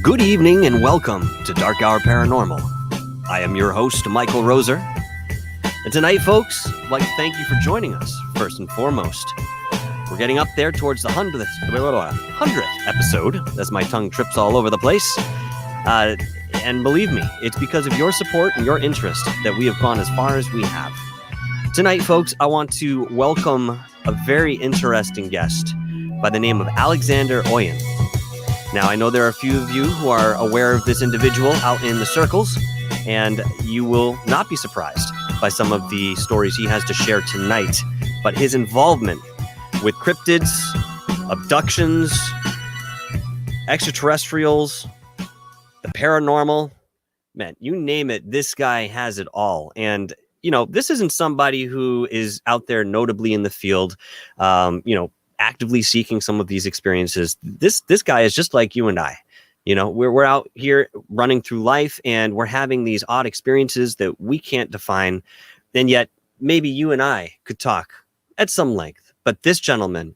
Good evening and welcome to Dark Hour Paranormal. I am your host, Michael Roser. And tonight, folks, I'd like to thank you for joining us, first and foremost. We're getting up there towards the 100th episode, as my tongue trips all over the place. And believe me, it's because of your support and your interest that we have gone as far as we have. Tonight, folks, I want to welcome a very interesting guest by the name of Alexander Oien. Now, I know there are a few of you who are aware of this individual out in the circles, and you will not be surprised by some of the stories he has to share tonight. But his involvement with cryptids, abductions, extraterrestrials, the paranormal, man, you name it, this guy has it all. And, you know, this isn't somebody who is out there notably in the field, actively seeking some of these experiences. This guy is just like you and I. You know, we're out here running through life and we're having these odd experiences that we can't define. And yet maybe you and I could talk at some length. But this gentleman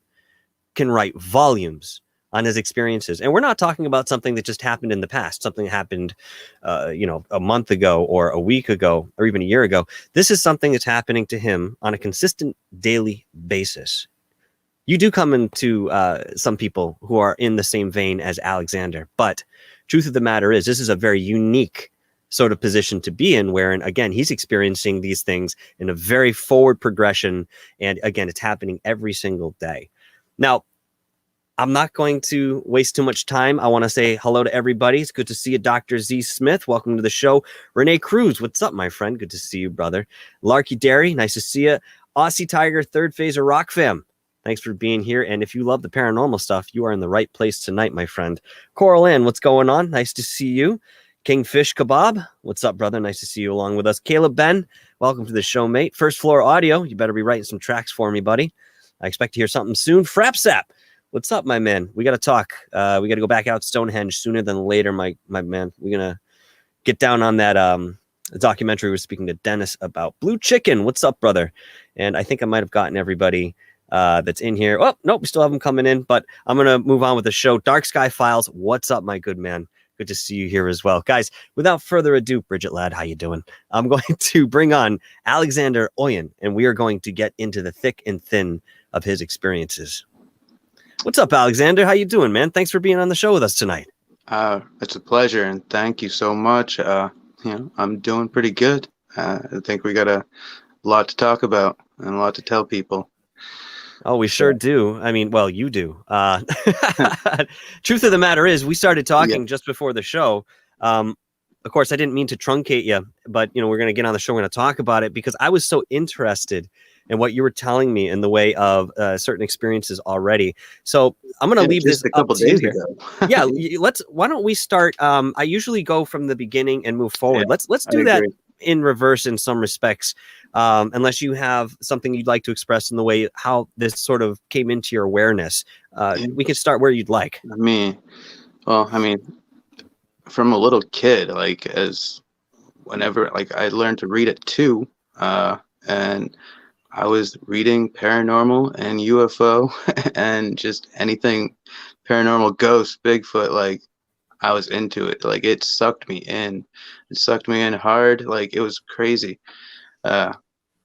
can write volumes on his experiences. And we're not talking about something that just happened in the past, something that happened, a month ago or a week ago or even a year ago. This is something that's happening to him on a consistent daily basis. You do come into some people who are in the same vein as Alexander, but truth of the matter is this is a very unique sort of position to be in, wherein, again, he's experiencing these things in a very forward progression. And again, it's happening every single day. Now, I'm not going to waste too much time. I want to say hello to everybody. It's good to see you, Dr. Z. Smith. Welcome to the show. Renee Cruz, what's up, my friend? Good to see you, brother. Larky Derry, nice to see you. Aussie Tiger, Third Phase of Rock Fam. Thanks for being here. And if you love the paranormal stuff, you are in the right place tonight, my friend. Coral Ann, what's going on? Nice to see you. Kingfish Kebab, what's up, brother? Nice to see you along with us. Caleb Ben, welcome to the show, mate. First Floor Audio, you better be writing some tracks for me, buddy. I expect to hear something soon. Frapsap, what's up, my man? We got to talk. We got to go back out Stonehenge sooner than later, my man. We're going to get down on that documentary. We're speaking to Dennis about Blue Chicken. What's up, brother? And I think I might have gotten everybody that's in here. Oh, nope, we still have them coming in, but I'm going to move on with the show. Dark Sky Files, what's up, my good man? Good to see you here as well. Guys, without further ado, Bridget Ladd, how you doing? I'm going to bring on Alexander Oien, and we are going to get into the thick and thin of his experiences. What's up, Alexander? How you doing, man? Thanks for being on the show with us tonight. It's a pleasure, and thank you so much. I'm doing pretty good. I think we got a lot to talk about and a lot to tell people. Oh, we sure do. I mean, well, you do. Truth of the matter is, we started talking just before the show. Of course, I didn't mean to truncate you, but, you know, we're going to get on the show. We're going to talk about it because I was so interested in what you were telling me in the way of certain experiences already. So I'm going to leave this a couple days ago. Yeah, why don't we start? I usually go from the beginning and move forward. Yeah, let's do that in reverse in some respects. Unless you have something you'd like to express in the way how this sort of came into your awareness. We can start where you'd like. I mean, from a little kid, whenever I learned to read at 2, and I was reading paranormal and UFO and just anything paranormal, ghosts, Bigfoot, I was into it. It sucked me in. It sucked me in hard. It was crazy.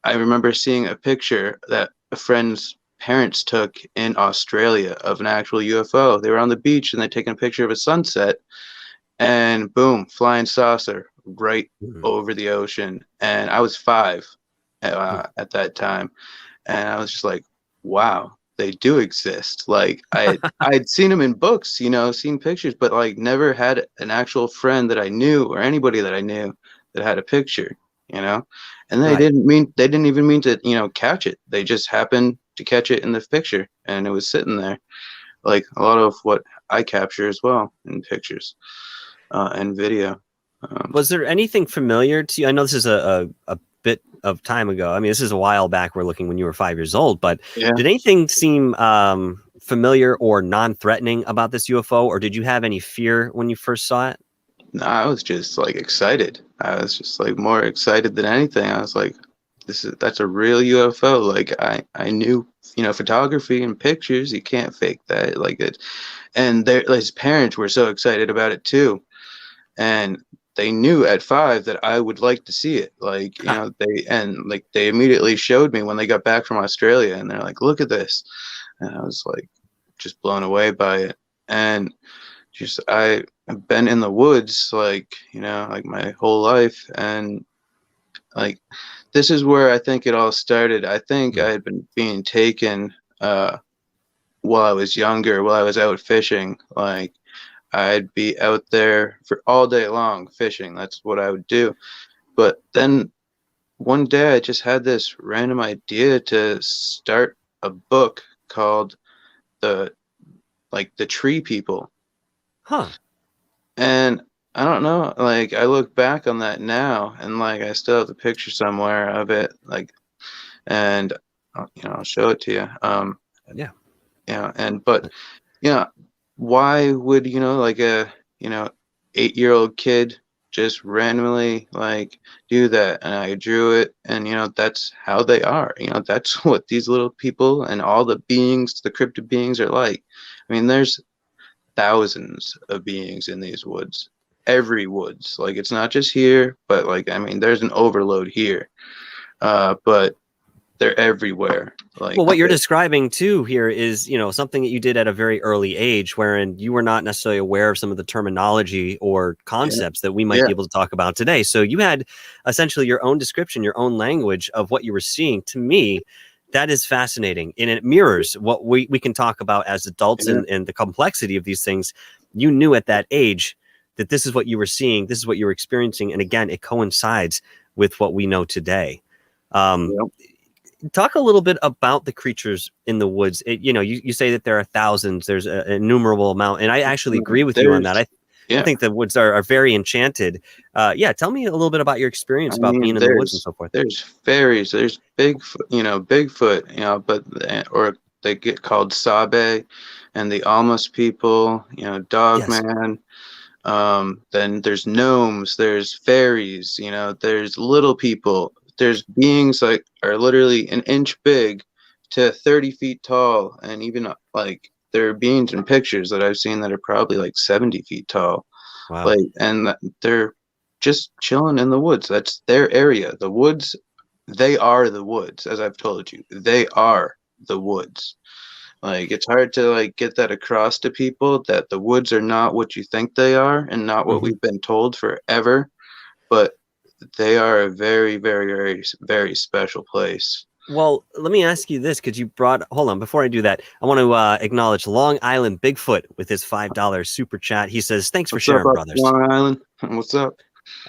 I remember seeing a picture that a friend's parents took in Australia of an actual UFO. They were on the beach and they'd taken a picture of a sunset, and boom, flying saucer right over the ocean. And I was 5 at that time, and I was just like, wow, they do exist. I'd seen them in books, seen pictures, but never had an actual friend that I knew or anybody that I knew that had a picture. And they didn't even mean to, catch it. They just happened to catch it in the picture, and it was sitting there, like a lot of what I capture as well in pictures and video. Was there anything familiar to you? I know this is a bit of time ago. I mean, this is a while back. We're looking when you were 5 years old, but did anything seem familiar or non-threatening about this UFO, or did you have any fear when you first saw it? No, I was just excited. I was just more excited than anything. I was like, that's a real UFO. Like I knew, photography and pictures, you can't fake that. Like it, and his parents were so excited about it too, and they knew at 5 that I would like to see it. Like, Ha. they immediately showed me when they got back from Australia, and they're like, "Look at this," and I was like, just blown away by it. And just I've been in the woods, like, like my whole life, and like this is where I think it all started. I think Hmm. I had been being taken while I was younger, while I was out fishing. Like I'd be out there for all day long fishing. That's what I would do. But then one day I just had this random idea to start a book called the the Tree People. Huh. And I don't know, like I look back on that now and like I still have the picture somewhere of it, like, and I'll show it to you. Yeah. And but yeah, why would like a 8-year-old kid just randomly like do that? And I drew it, and that's how they are. That's what these little people and all the beings, the cryptid beings, are like. I mean, there's thousands of beings in these woods. Every woods, like it's not just here, but like I mean, there's an overload here, but they're everywhere. Well, Like what you're describing too here is, something that you did at a very early age, wherein you were not necessarily aware of some of the terminology or yeah, concepts that we might yeah, be able to talk about today. So you had essentially your own description, your own language of what you were seeing. To me, that is fascinating, and it mirrors what we can talk about as adults, yeah, and the complexity of these things. You knew at that age that this is what you were seeing, this is what you were experiencing, and again, it coincides with what we know today. Um, yeah. Talk a little bit about the creatures in the woods. You say that there are thousands, there's an innumerable amount, and I actually agree with you on that. There's I yeah. think the woods are very enchanted. Yeah, tell me a little bit about your experience I about mean, being in the woods and so forth. there's fairies, there's Bigfoot, but or they get called Sabe, and the Almas people, Yes. Dogman. Then there's gnomes, there's fairies, there's little people, there's beings like are literally an inch big to 30 feet tall, and even like there are beings in pictures that I've seen that are probably like 70 feet tall. Wow. Like, and they're just chilling in the woods. That's their area. The woods, they are the woods, as I've told you. They are the woods. Like, it's hard to like get that across to people that the woods are not what you think they are and not what Mhm. we've been told forever, but they are a very, very, very, very special place. Well, let me ask you this, because you brought, hold on, before I do that, I want to acknowledge Long Island Bigfoot with his $5 super chat. He says, thanks for What's up, sharing, up brothers. Long Island? What's up?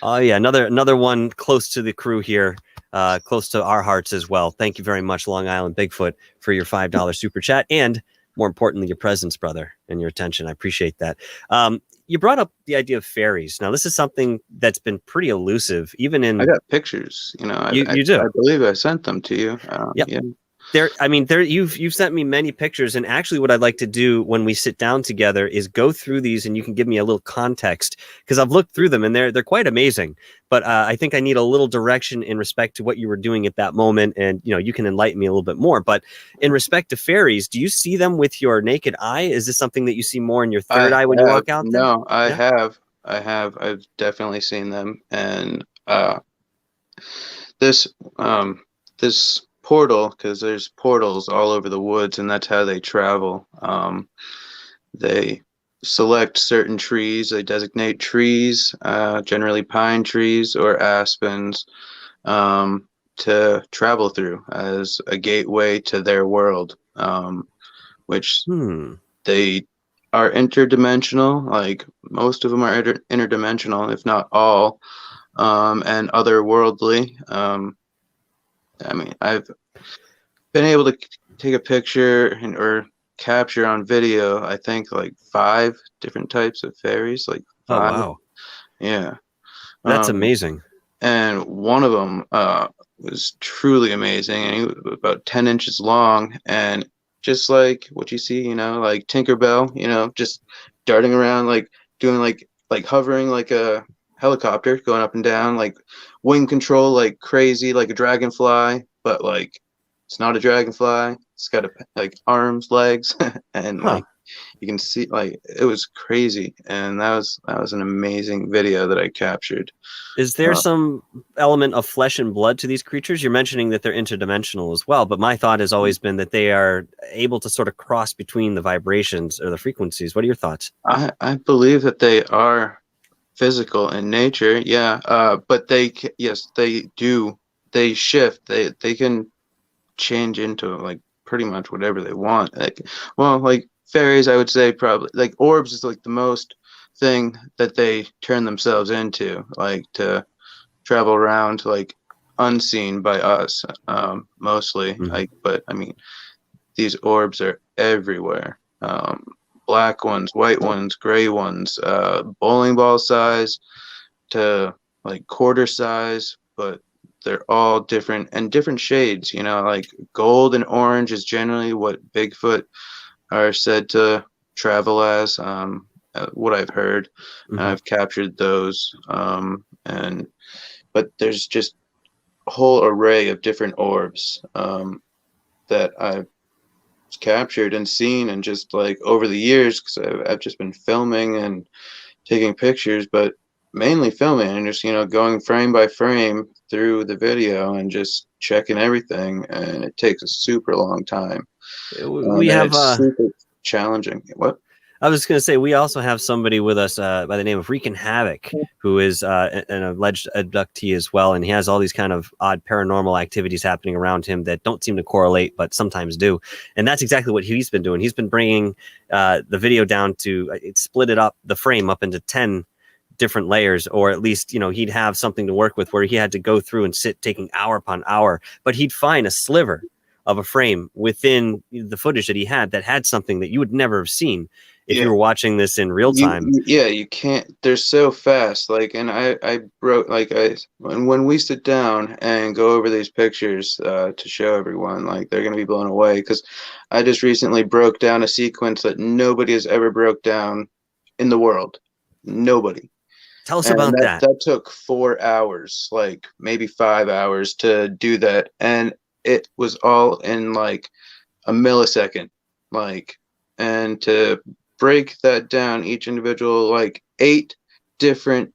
Oh yeah, another one close to the crew here, close to our hearts as well. Thank you very much, Long Island Bigfoot, for your $5 super chat, and more importantly, your presence, brother, and your attention. I appreciate that. You brought up the idea of fairies. Now, this is something that's been pretty elusive, even I in got pictures. you do. I believe I sent them to you. Yep. Yeah. You've sent me many pictures, and actually what I'd like to do when we sit down together is go through these, and you can give me a little context, because I've looked through them and they're quite amazing, but I think I need a little direction in respect to what you were doing at that moment, and you can enlighten me a little bit more. But in respect to fairies, do you see them with your naked eye? Is this something that you see more in your third I eye when you have. walk out there? No, I Yeah. have. I have. I've definitely seen them. And this this portal, because there's portals all over the woods, and that's how they travel. They select certain trees. They designate trees, generally pine trees or aspens, to travel through as a gateway to their world, which Hmm. they are interdimensional. Like most of them are interdimensional, if not all, and otherworldly. I mean, I've been able to take a picture or capture on video, I think like 5 different types of fairies, like Oh, 5. wow. Yeah. That's Um, amazing. and one of them was truly amazing, and he was about 10 inches long, and just like what you see, like Tinkerbell, just darting around, like doing like hovering like a helicopter going up and down, like wing control like crazy, like a dragonfly, but like it's not a dragonfly. It's got like arms, legs, and Huh. like you can see, like it was crazy, and that was an amazing video that I captured. Is there Uh, some element of flesh and blood to these creatures? You're mentioning that they're interdimensional as well, but my thought has always been that they are able to sort of cross between the vibrations or the frequencies. What are your thoughts? I believe that they are physical in nature, yeah. But yes, they do. They shift. They can change into like pretty much whatever they want. Like, well, like fairies, I would say probably like orbs is like the most thing that they turn themselves into, like to travel around like unseen by us, mostly. Mhm. Like, but I mean, these orbs are everywhere. Black ones, white ones, gray ones, bowling ball size to like quarter size, but they're all different and different shades. Like gold and orange is generally what Bigfoot are said to travel as. What I've heard, and Mhm. I've captured those. And but there's just a whole array of different orbs that I've captured and seen, and just like over the years, because I've just been filming and taking pictures, but mainly filming and just going frame by frame through the video and just checking everything, and it takes a super long time, We and have it's super challenging. What? I was going to say, we also have somebody with us by the name of Freakin' Havoc, who is an alleged abductee as well. And he has all these kind of odd paranormal activities happening around him that don't seem to correlate, but sometimes do. And that's exactly what he's been doing. He's been bringing the video down to, it split it up, the frame up into 10 different layers, or at least, he'd have something to work with where he had to go through and sit taking hour upon hour, but he'd find a sliver of a frame within the footage that he had something that you would never have seen if you Yeah. were watching this in real time. Yeah, you can't. They're so fast. Like, and I broke like when we sit down and go over these pictures to show everyone, like they're gonna be blown away, because I just recently broke down a sequence that nobody has ever broke down in the world. Nobody. Tell us And about that. that took 4 hours, like maybe 5 hours to do that, and it was all in like a millisecond, like, and to break that down, each individual, like 8 different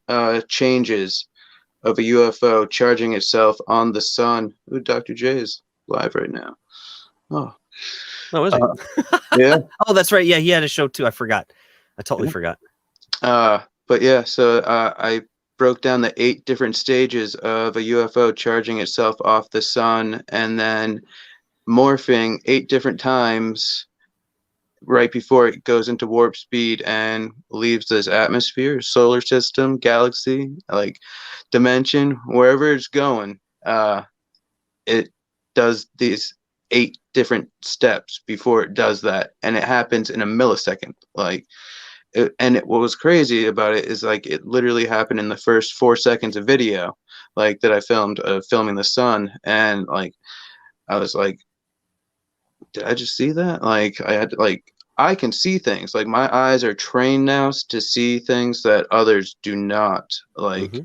changes of a UFO charging itself on the sun. Ooh, Dr. J is live right now. Oh, Oh, is he? uh, yeah. Oh, that's right. Yeah, he had a show too. I forgot. I totally Yeah. forgot. But yeah, so I broke down the 8 different stages of a UFO charging itself off the sun, and then morphing 8 different times right before it goes into warp speed and leaves this atmosphere, solar system, galaxy, like dimension, wherever it's going. It does these 8 different steps before it does that, and it happens in a millisecond. Like, what was crazy about it is like it literally happened in the first 4 seconds of video, like that I filmed, filming the sun, and like I was like, did I just see that? Like I had to, like I can see things. Like my eyes are trained now to see things that others do not. Like Hmm.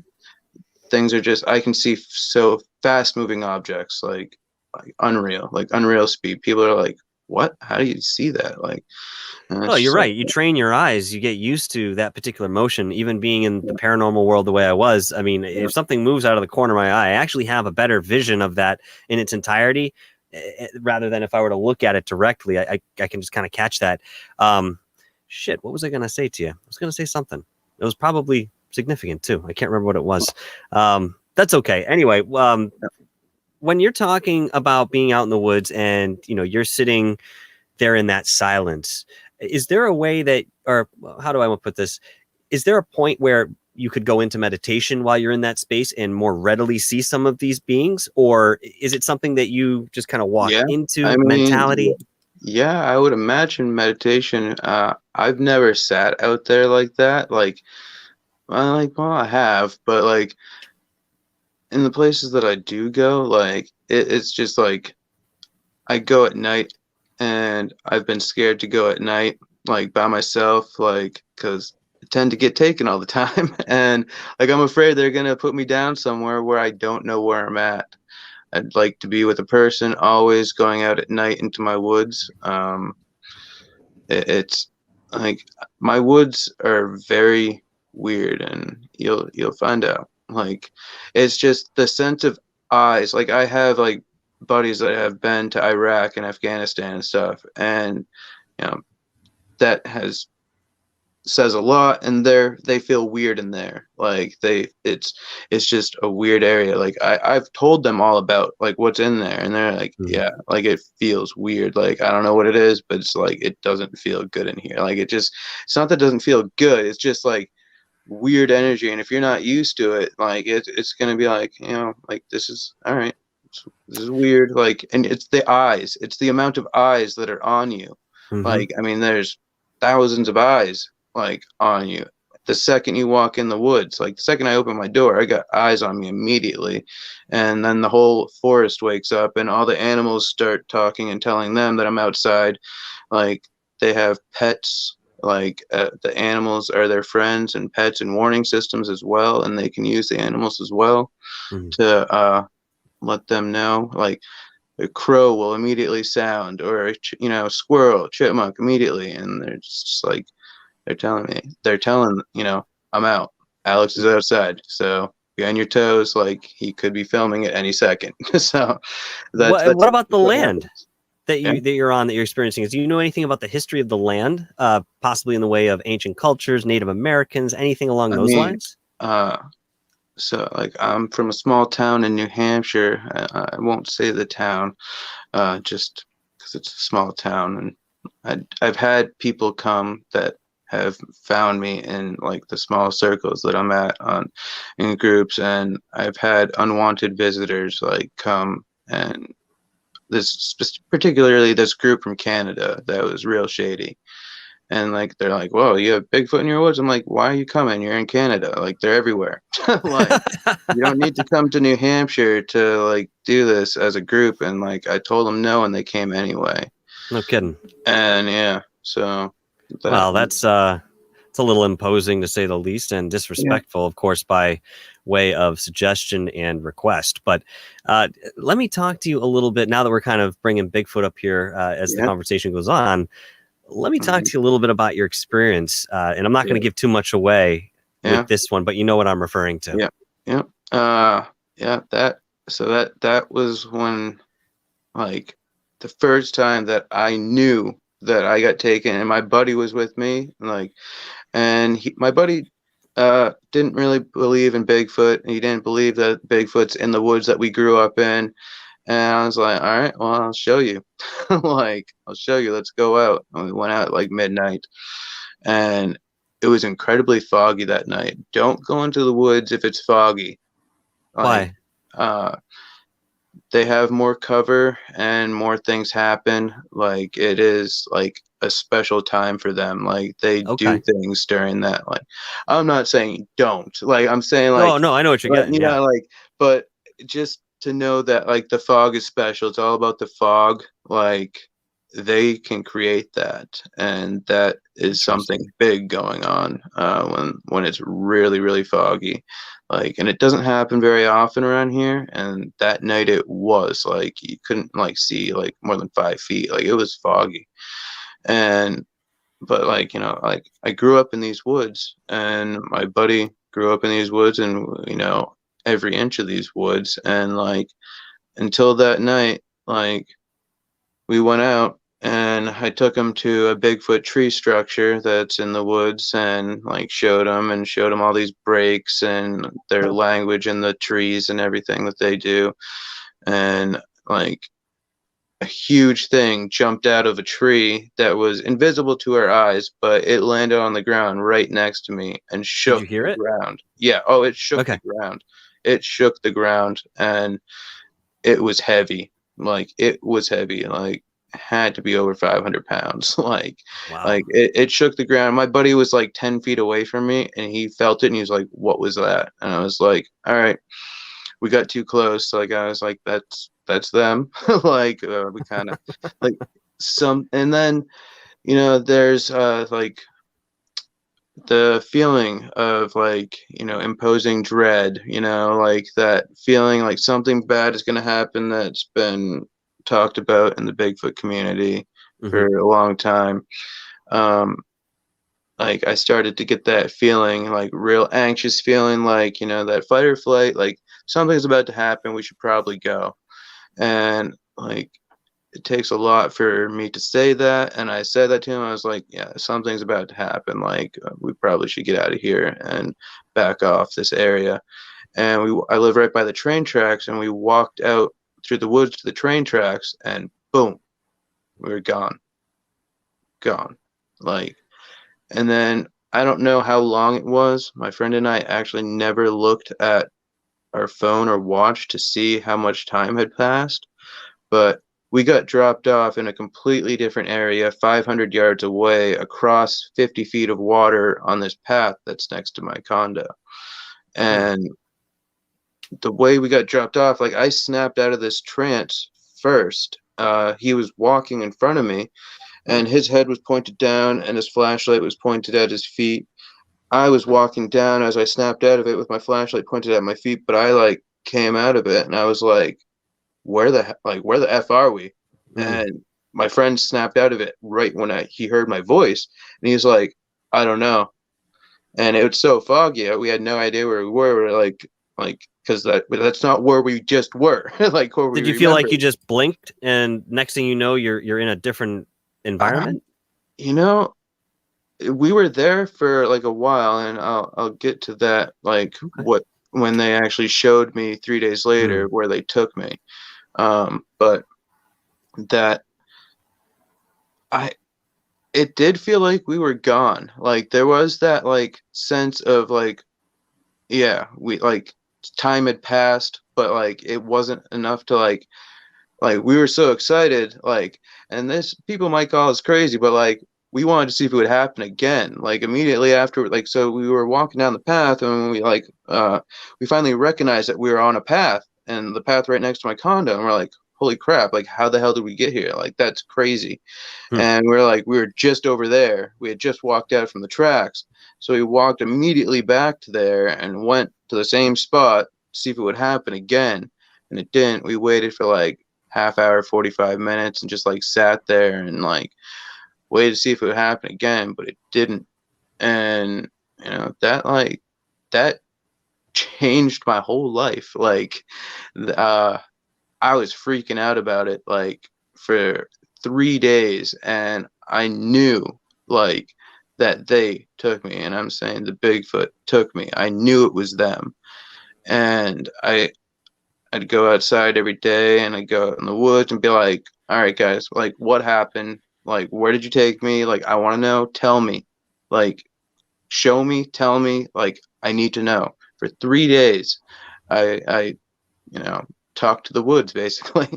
things are just I can see so fast moving objects, like unreal speed. People are like, "What? How do you see that?" Like, and Oh, it's you're just like, right. You train your eyes, you get used to that particular motion. Even being in the paranormal world the way I was, I mean, yeah, if something moves out of the corner of my eye, I actually have a better vision of that in its entirety, rather than if I were to look at it directly. I can just kind of catch that. Shit, what was I going to say to you? I was going to say something. It was probably significant too. I can't remember what it was. That's okay. Anyway, when you're talking about being out in the woods and you're sitting there in that silence, is there a way that, or how do I want to put this? Is there a point where you could go into meditation while you're in that space and more readily see some of these beings? Or is it something that you just kind of walk yeah. I into mean, mentality? yeah, I would imagine meditation. I've never sat out there like that. Well, I have, but like in the places that I do go, like it's just like I go at night, and I've been scared to go at night, like by myself, like because tend to get taken all the time. And like, I'm afraid they're going to put me down somewhere where I don't know where I'm at. I'd like to be with a person, always going out at night into my woods. It's like my woods are very weird, and you'll find out. Like, it's just the sense of eyes. Like, I have like buddies that have been to Iraq and Afghanistan and stuff, and you know that has says a lot, and they feel weird in there. Like, it's just a weird area. Like, I've told them all about like what's in there, and they're like, Mhm. yeah, like it feels weird. Like, I don't know what it is, but it's like it doesn't feel good in here. Like, it's not that it doesn't feel good, it's just like weird energy. And if you're not used to it, like it's gonna be like, like, this is all right, this is weird. Like, and it's the eyes, it's the amount of eyes that are on you. Mhm. Like, I mean, there's thousands of eyes like on you the second you walk in the woods. Like, the second I open my door, I got eyes on me immediately. And then the whole forest wakes up, and all the animals start talking and telling them that I'm outside. Like, they have pets. Like, the animals are their friends and pets, and warning systems as well, and they can use the animals as well Mhm. to let them know. Like, a crow will immediately sound, or squirrel, chipmunk immediately, and they're just like, they're telling, I'm out. Alex is outside, so be on your toes. Like, he could be filming at any second. So that's What about the what land happens. that Yeah. you're on, that you're experiencing? Do you know anything about the history of the land, possibly in the way of ancient cultures, Native Americans, anything along I those mean, lines? uh, so like, I'm from a small town in New Hampshire. I won't say the town, just because it's a small town, and I've had people come that have found me in like the small circles that I'm at on in groups, and I've had unwanted visitors like come, and particularly this group from Canada that was real shady. And like, they're like, "Whoa, you have Bigfoot in your woods?" I'm like, "Why are you coming? You're in Canada. Like, they're everywhere." Like, you don't need to come to New Hampshire to like do this as a group. And like, I told them no, and they came anyway. No kidding. And yeah, so that Well, that's it's a little imposing, to say the least, and yeah, disrespectful, of course, by way of suggestion and request. But let me talk to you a little bit now that we're kind of bringing Bigfoot up here as the yeah, conversation goes on. Let me talk mhm, to you a little bit about your experience, and I'm not going to yeah, give too much away with yeah, this one, but you know what I'm referring to. yeah, yeah. Yeah, that was when, like, the first time that I knew that I got taken, and my buddy was with me. Like, and my buddy didn't really believe in Bigfoot. He didn't believe that Bigfoot's in the woods that we grew up in. And I was like, all right, well, I'll show you. Like, I'll show you. Let's go out. And we went out at like midnight, and it was incredibly foggy that night. Don't go into the woods if it's foggy. Like, Why? uh, they have more cover and more things happen. Like, it is like a special time for them. Like, they do Okay. things during that. Like, I'm not saying don't. Like, I'm saying Oh like, no, I know what you're but getting. Yeah. like, but just to know that like the fog is special. It's all about the fog. Like, they can create that, and that is something Interesting. big going on when it's really really foggy. Like, and it doesn't happen very often around here. And that night it was like, you couldn't like see like more than 5 feet. Like, it was foggy. And but like, like, I grew up in these woods, and my buddy grew up in these woods, and every inch of these woods. And like, until that night, like, we went out, and I took him to a Bigfoot tree structure that's in the woods, and like showed him all these breaks and their language in the trees and everything that they do. And like, a huge thing jumped out of a tree that was invisible to our eyes, but it landed on the ground right next to me and Did you shook hear the it? ground. Yeah, oh, it shook the Okay. ground. It shook the ground, and it was heavy. Like, it was heavy. Like, had to be over 500 pounds. Wow. Like, it shook the ground. My buddy was like 10 feet away from me, and he felt it, and he was like, "What was that?" And I was like, "All right, we got too close." Like, I was like, that's them. Like, we kind of like some. And then there's like the feeling of like, imposing dread, like that feeling like something bad is going to happen that's been talked about in the Bigfoot community Hmm. for a long time. Um, like I started to get that feeling, like real anxious feeling, like, that fight or flight, like something's about to happen. We should probably go. And like, it takes a lot for me to say that. And I said that to him. I was like, yeah, something's about to happen. Like, we probably should get out of here and back off this area. And I live right by the train tracks, and we walked out through the woods to the train tracks, and boom, we were gone, gone. Like, and then I don't know how long it was. My friend and I actually never looked at our phone or watch to see how much time had passed, but we got dropped off in a completely different area, 500 yards away, across 50 feet of water on this path that's next to my condo. Hmm. And the way we got dropped off, like I snapped out of this trance first. He was walking in front of me, and his head was pointed down, and his flashlight was pointed at his feet. I was walking down as I snapped out of it with my flashlight pointed at my feet, but I like came out of it, and I was like, where the f are we? Mm. And my friend snapped out of it right when he heard my voice, and he's like, I don't know. And it was so foggy, we had no idea where we were. We're like because that's not where we just were, like where we Did you feel remember. like you just blinked and next thing you know you're in a different Um, environment? you know, we were there for like a while, and I'll get to that, like Okay. what when they actually showed me 3 days later Mm. where they took me. But that I it did feel like we were gone. Like there was that like sense of like, yeah, we like time had passed, but like it wasn't enough to like we were so excited, like, and this people might call us crazy, but like we wanted to see if it would happen again. Like immediately after, like so we were walking down the path, and we finally recognized that we were on a path, and the path right next to my condo, and we're like, holy crap, like how the hell did we get here? Like that's crazy. Hmm. And we're like, we were just over there. We had just walked out from the tracks. So we walked immediately back to there and went to the same spot to see if it would happen again. And it didn't. We waited for like half hour, 45 minutes, and just like sat there and like waited to see if it would happen again, but it didn't. And that changed my whole life. Like uh I was freaking out about it like for 3 days, and I knew like that they took me, and I'm saying the Bigfoot took me. I knew it was them, and I'd go outside every day, and I'd go out in the woods and be like, "All right, guys, like what happened? Like where did you take me? Like I want to know. Tell me, like show me, tell me. Like I need to know." For 3 days, I talked to the woods basically,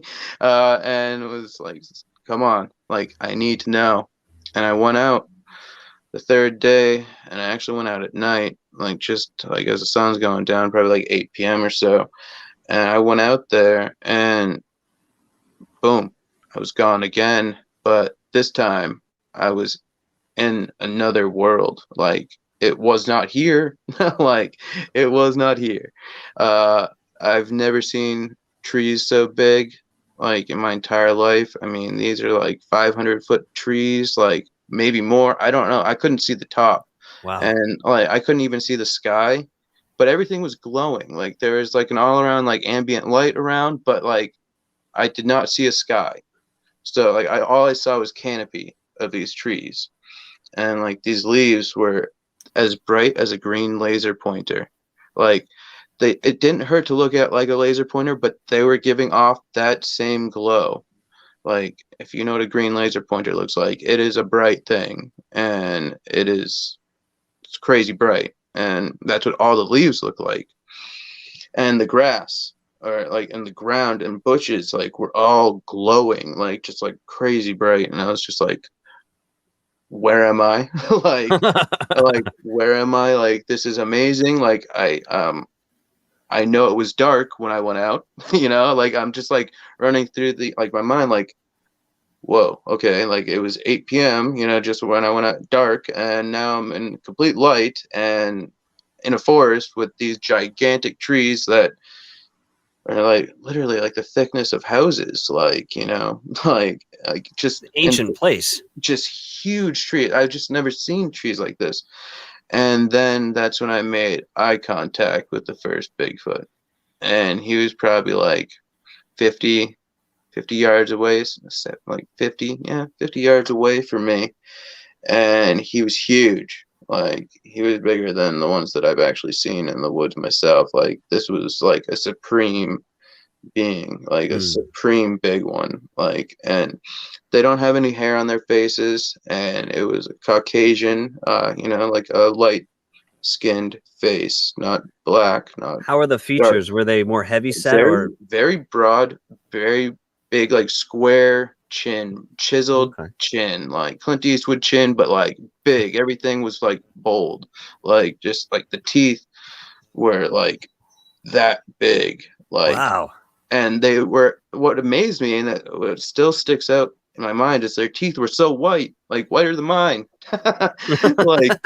and it was like, come on, like I need to know. And I went out the third day, and I actually went out at night, like just like as the sun's going down, probably like 8 p.m. or so. And I went out there, and boom, I was gone again. But this time I was in another world. Like it was not here. Like it was not here. Uh, I've never seen trees so big, like in my entire life. I mean, these are like 500-foot trees, like maybe more. I don't know. I couldn't see the top, Wow. and like I couldn't even see the sky, but everything was glowing. Like there was like an all around like ambient light around, but like I did not see a sky. So like all I saw was canopy of these trees, and like these leaves were as bright as a green laser pointer. Like it didn't hurt to look at like a laser pointer, but they were giving off that same glow. Like if you know what a green laser pointer looks like, it is a bright thing, and it's crazy bright, and that's what all the leaves look like. And the grass or like in the ground and bushes like were all glowing, like just like crazy bright. And I was just like, where am I? like where am I? Like this is amazing. Like I know it was dark when I went out, like I'm just like running through the like my mind like whoa, okay, like it was 8 p.m., just when I went out dark, and now I'm in complete light and in a forest with these gigantic trees that are like literally like the thickness of houses, like, like just and Ancient place. just huge trees. I've just never seen trees like this. And then that's when I made eye contact with the first Bigfoot. And he was probably like 50 yards away, like 50, yeah, 50 yards away from me. And he was huge. Like, he was bigger than the ones that I've actually seen in the woods myself. Like, this was like a supreme being, like a supreme big one. Like, and they don't have any hair on their faces. And it was a Caucasian, like a light skinned face, not black, not How are the dark. features? Were they more heavy set Very, or? very broad, very big, like square chin, chiseled Okay. chin, like Clint Eastwood chin, but like big. Everything was like bold, like just like the teeth were like that big, like. Wow. And they were, what amazed me, and what still sticks out in my mind, is their teeth were so white, like whiter than mine, like,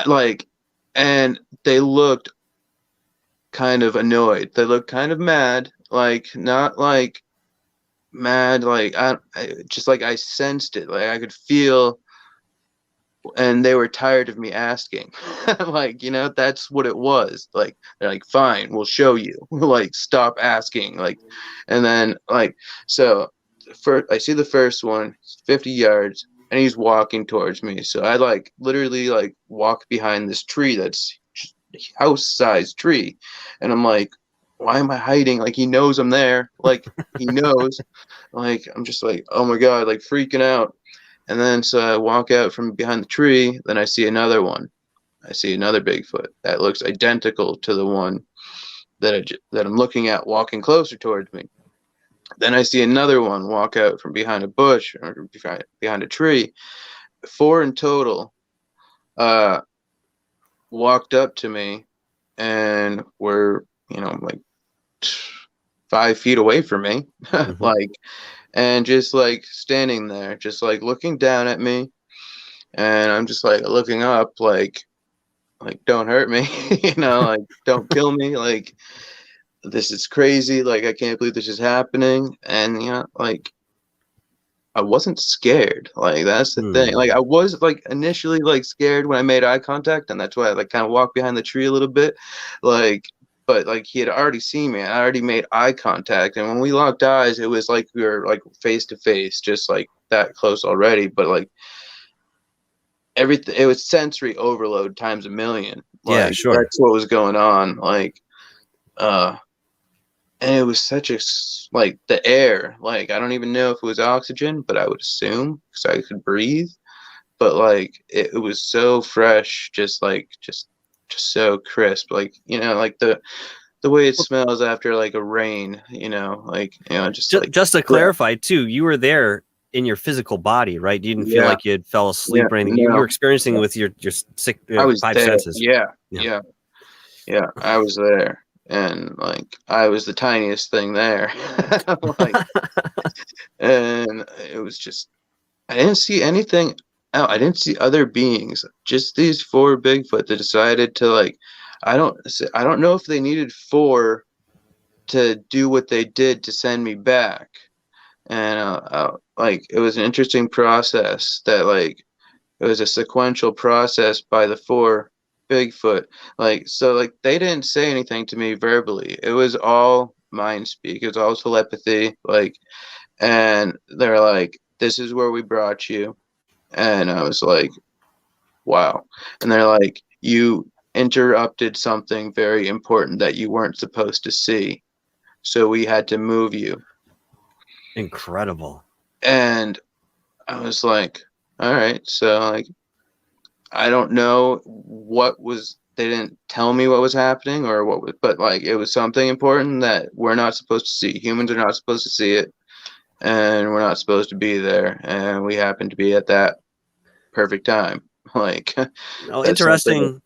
like, and they looked kind of annoyed. They looked kind of mad, like not like mad, like I just like I sensed it, like I could feel, and they were tired of me asking. Like, that's what it was. Like, they're like, fine, we'll show you. Like, stop asking. Like, and then like, so first I see the first one, 50 yards, and he's walking towards me. So I like literally like walk behind this tree that's house-sized tree, and I'm like, why am I hiding? Like, he knows I'm there. Like, he knows. Like, I'm just like, oh my god, like freaking out. And then so I walk out from behind the tree. Then I see another one. I see another Bigfoot that looks identical to the one that I'm looking at, walking closer towards me. Then I see another one walk out from behind a bush or behind a tree. 4 in total. Walked up to me and were, like 5 feet away from me, like, and just like standing there, just like looking down at me, and I'm just like looking up, like don't hurt me, like don't kill me, like this is crazy, like I can't believe this is happening, and like I wasn't scared. Like, that's the thing. Like, I was like initially like scared when I made eye contact, and that's why I like kind of walked behind the tree a little bit. Like, but like he had already seen me, and I already made eye contact. And when we locked eyes, it was like we were like face to face, just like that close already. But like everything, it was sensory overload times a million. Like, yeah, sure. that's what was going on. Like, and it was such a, like, the air, like, I don't even know if it was oxygen, but I would assume because I could breathe. But like it was so fresh, just so crisp, like, like the way it smells after like a rain, like, just to clarify too, you were there in your physical body, right? You didn't feel like you had fell asleep or anything. You were experiencing with your sick, I was 5 there. senses. Yeah, I was there. And like I was the tiniest thing there. Like, and it was just, I didn't see anything. I didn't see other beings. Just these 4 Bigfoot that decided to, like, I don't know if they needed 4 to do what they did to send me back. And like, it was an interesting process that, like, it was a sequential process by the 4 Bigfoot. Like, so like they didn't say anything to me verbally. It was all mind speak. It was all telepathy. Like, and they're like, this is where we brought you. And I was like, wow. And they're like, you interrupted something very important that you weren't supposed to see. So we had to move you. Incredible. And I was like, all right. So like, I don't know what was, they didn't tell me what was happening or what was, but like it was something important that we're not supposed to see. Humans are not supposed to see it, and we're not supposed to be there. And we happened to be at that perfect time. Like, interesting.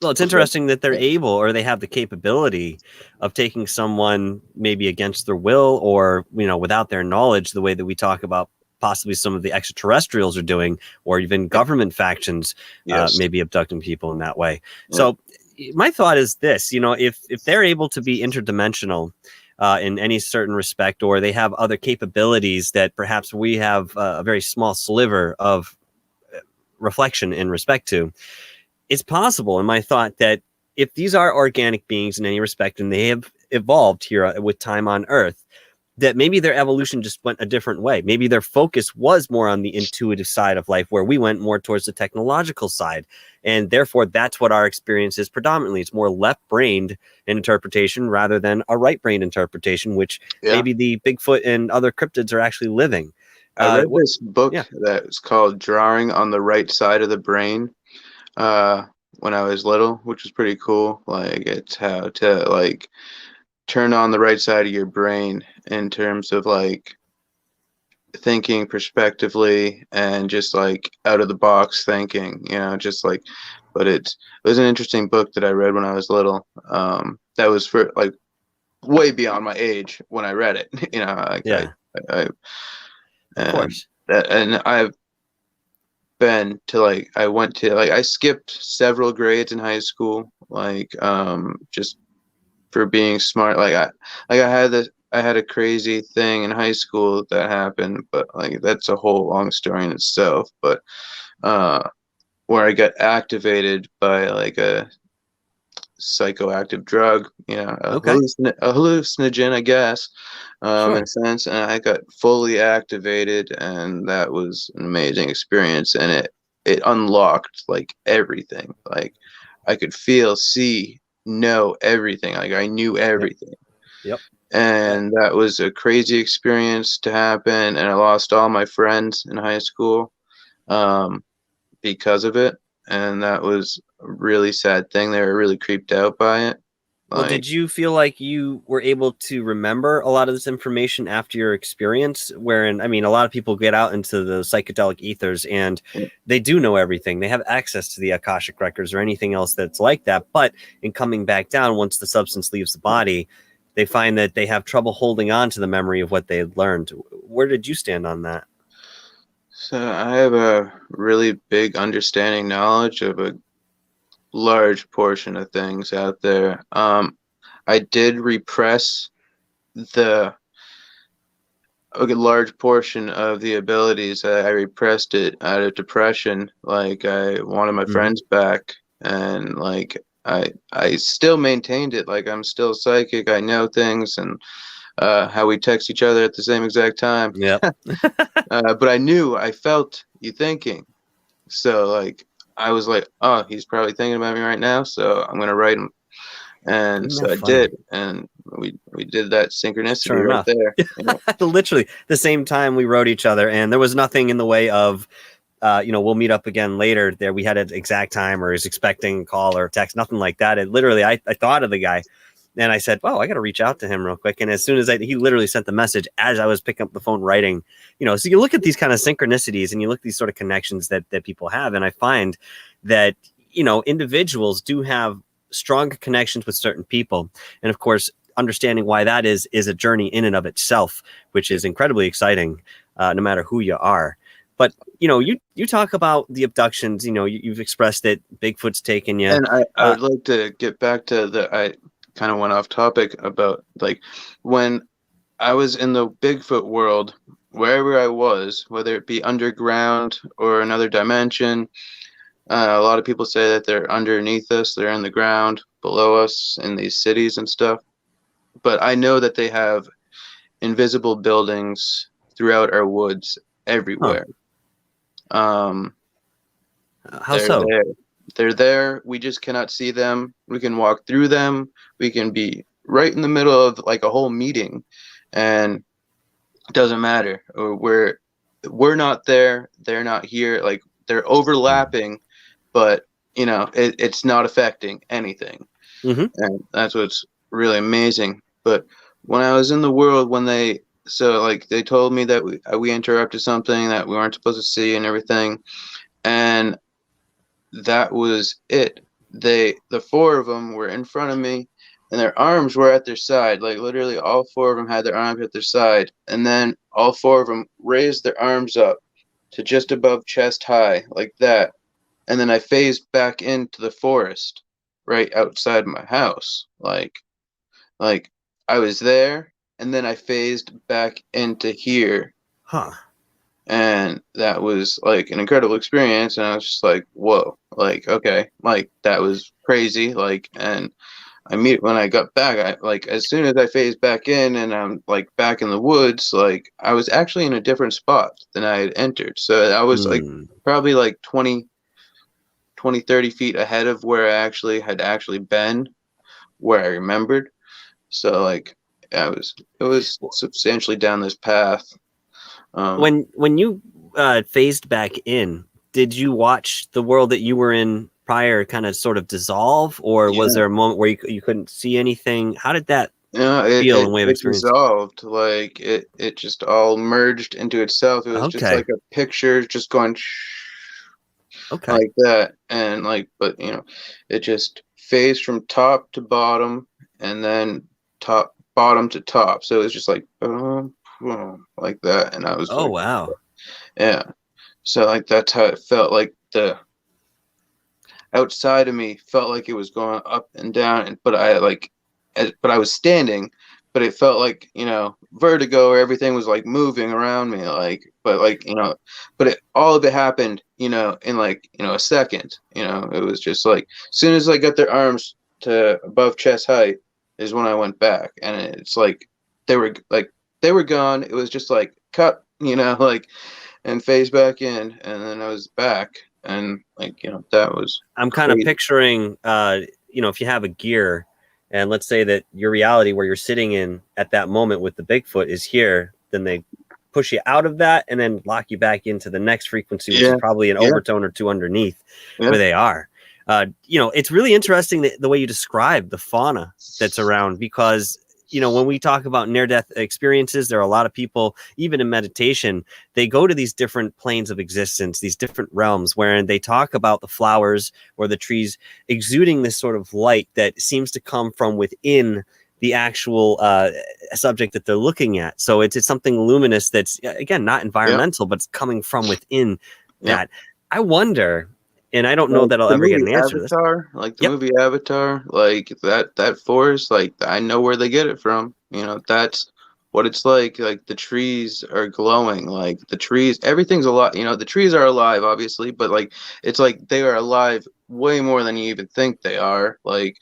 Well, it's interesting that they're able, or they have the capability of taking someone maybe against their will, or without their knowledge, the way that we talk about possibly some of the extraterrestrials are doing, or even government factions Yes. maybe abducting people in that way. Yeah. So my thought is this, if they're able to be interdimensional in any certain respect, or they have other capabilities that perhaps we have a very small sliver of reflection in respect to, it's possible in my thought that if these are organic beings in any respect and they have evolved here with time on Earth, that maybe their evolution just went a different way. Maybe their focus was more on the intuitive side of life, where we went more towards the technological side. And therefore, that's what our experience is predominantly. It's more left-brained interpretation rather than a right-brained interpretation, which maybe the Bigfoot and other cryptids are actually living. I read this book that's called Drawing on the Right Side of the Brain when I was little, which was pretty cool. Like, it's how to, like, turn on the right side of your brain in terms of like thinking prospectively and just like out of the box thinking, just like, but it was an interesting book that I read when I was little. That was for like way beyond my age when I read it, like I of course. And I've been to like, I went to like, I skipped several grades in high school, like just for being smart. Like I had a crazy thing in high school that happened, but like that's a whole long story in itself. But where I got activated by like a psychoactive drug, a hallucinogen, I guess, in a sense, and I got fully activated, and that was an amazing experience, and it unlocked like everything. Like I could feel, see, know everything. Like I knew everything. Yep. And that was a crazy experience to happen, and I lost all my friends in high school because of it, and that was a really sad thing. They were really creeped out by it. Well, did you feel like you were able to remember a lot of this information after your experience? Wherein, I mean, a lot of people get out into the psychedelic ethers and they do know everything. They have access to the Akashic records or anything else that's like that. But in coming back down, once the substance leaves the body, they find that they have trouble holding on to the memory of what they had learned. Where did you stand on that? So I have a really big understanding knowledge of a large portion of things out there. I did repress a large portion of the abilities. I repressed it out of depression. Like I wanted my friends back, and like I still maintained it. Like I'm still psychic. I know things, and how we text each other at the same exact time. Yeah. But I felt you thinking. So like I was like, oh, he's probably thinking about me right now, so I'm gonna write him. And so I did, and we did that synchronicity right there. Literally the same time we wrote each other, and there was nothing in the way of we'll meet up again later. There we had an exact time, or he's expecting a call or a text, nothing like that. It literally, I thought of the guy, and I said, "Oh, I got to reach out to him real quick." And as soon as he literally sent the message as I was picking up the phone, writing. So you look at these kind of synchronicities, and you look at these sort of connections that people have, and I find that individuals do have strong connections with certain people, and of course, understanding why that is a journey in and of itself, which is incredibly exciting, no matter who you are. But you talk about the abductions. You've expressed that Bigfoot's taken you. And I would like to get back to I kind of went off topic about like when I was in the Bigfoot world, wherever I was, whether it be underground or another dimension. A lot of people say that they're underneath us, they're in the ground below us in these cities and stuff. But I know that they have invisible buildings throughout our woods everywhere. How so? They're there. We just cannot see them. We can walk through them. We can be right in the middle of like a whole meeting, and it doesn't matter. We're not there. They're not here. Like they're overlapping, but it's not affecting anything. And that's what's really amazing. But when I was in the world, they told me that we interrupted something that we weren't supposed to see and everything, and that was it. The four of them were in front of me, and their arms were at their side. Like literally all four of them had their arms at their side. And then all four of them raised their arms up to just above chest high, like that. And then I phased back into the forest right outside my house. Like I was there and then I phased back into here. Huh. And that was like an incredible experience. And I was just like, whoa, like, okay, like that was crazy. Like, and when I got back, like as soon as I phased back in and I'm like back in the woods, like I was actually in a different spot than I had entered. So I was like probably like 20, 30 feet ahead of where I actually had been, where I remembered. So like it was substantially down this path. When you phased back in, did you watch the world that you were in prior kind of sort of dissolve, or was there a moment where you couldn't see anything? How did that feel in way of experience? Dissolved, like it just all merged into itself. It was just like a picture just going like that, and like, but you know, it just phased from top to bottom and then bottom to top. So it was just like like that, and I was like, wow, yeah. So like that's how it felt. Like the outside of me felt like it was going up and down, but I was standing, but it felt like, you know, vertigo, or everything was like moving around me, like, but like, you know, but all of it happened, you know, in like, you know, a second. You know, it was just like as soon as I got their arms to above chest height is when I went back, and it's like they were gone. It was just like cut, you know, like, and phase back in, and then I was back. And like, you know, that was I'm kind of picturing, you know, if you have a gear, and let's say that your reality where you're sitting in at that moment with the Bigfoot is here, then they push you out of that and then lock you back into the next frequency, which is probably an overtone or two underneath where they are. You know, it's really interesting the way you describe the fauna that's around, because you know, when we talk about near-death experiences, there are a lot of people, even in meditation, they go to these different planes of existence, these different realms, wherein they talk about the flowers or the trees exuding this sort of light that seems to come from within the actual subject that they're looking at. So it's something luminous that's, again, not environmental, but it's coming from within that. I wonder, and I don't know that I'll ever get an answer to this. Like the movie Avatar, like that forest, like I know where they get it from. You know, that's what it's like. Like the trees are glowing, like the trees, everything's alive. You know, the trees are alive, obviously, but like it's like they are alive way more than you even think they are. Like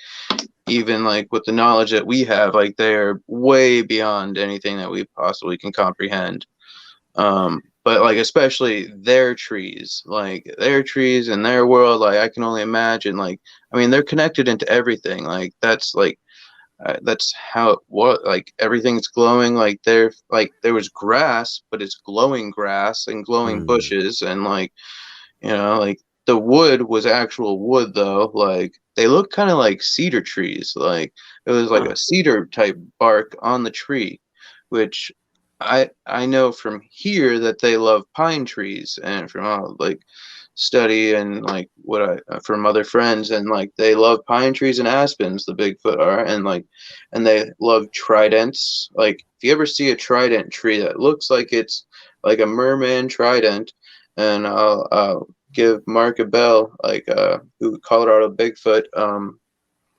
even like with the knowledge that we have, like they're way beyond anything that we possibly can comprehend. But like especially their trees, like their trees and their world, like I can only imagine. Like I mean, they're connected into everything. Like that's how it was. Like everything's glowing. Like there was grass, but it's glowing grass and glowing bushes, and like, you know, like the wood was actual wood though. Like they look kind of like cedar trees. Like it was like a cedar type bark on the tree, which I know from here that they love pine trees, and from like study and like what I from other friends, and like they love pine trees and aspens, the Bigfoot are, and like, and they love tridents. Like if you ever see a trident tree that looks like it's like a merman trident, and I'll give Mark a bell, like who Colorado Bigfoot,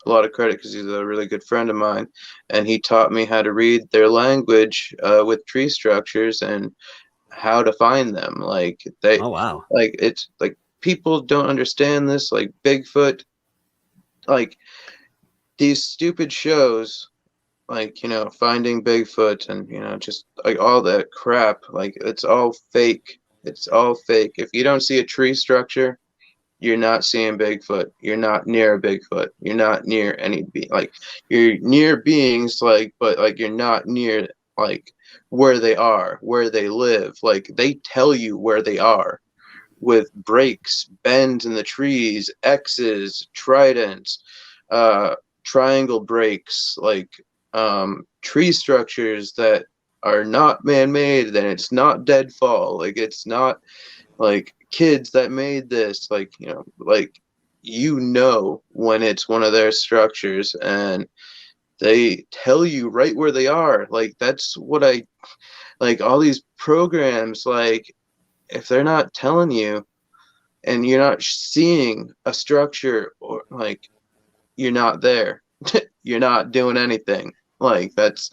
a lot of credit because he's a really good friend of mine, and he taught me how to read their language with tree structures and how to find them. Like like it's like people don't understand this. Like Bigfoot, like these stupid shows, like, you know, Finding Bigfoot, and you know, just like all that crap. Like it's all fake. It's all fake. If you don't see a tree structure, you're not seeing Bigfoot. You're not near a Bigfoot. You're not near any like you're near beings, like, but like you're not near like where they are, where they live. Like they tell you where they are with breaks, bends in the trees, X's, tridents, triangle breaks, like tree structures that are not man-made. Then it's not deadfall. Like it's not like kids that made this, like, you know, like, you know, when it's one of their structures. And they tell you right where they are. Like, that's what I like. All these programs, like, if they're not telling you and you're not seeing a structure, or like, you're not there, you're not doing anything. Like, that's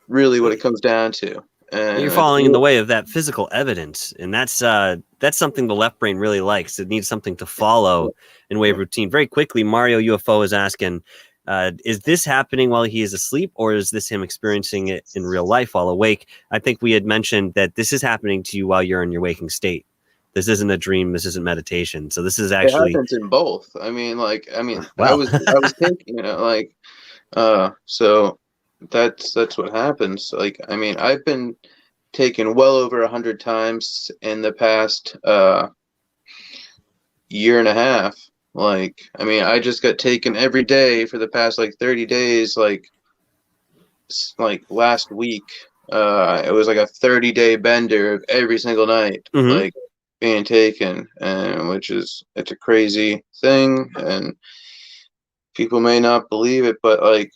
really what it comes down to. And You're it's falling in the real. way of that physical evidence, and that's something the left brain really likes. It needs something to follow in way of routine. Very quickly, Mario UFO is asking, is this happening while he is asleep, or is this him experiencing it in real life while awake? I think we had mentioned that this is happening to you while you're in your waking state. This isn't a dream. This isn't meditation. So this is It actually, happens in both. I well, was thinking, like, so that's what happens. Like, I mean, I've been taken well over 100 times in the past year and a half. Like, I mean, I just got taken every day for the past like 30 days. Like last week, it was like a 30-day bender of every single night, mhm. like being taken, and it's a crazy thing, and people may not believe it, but like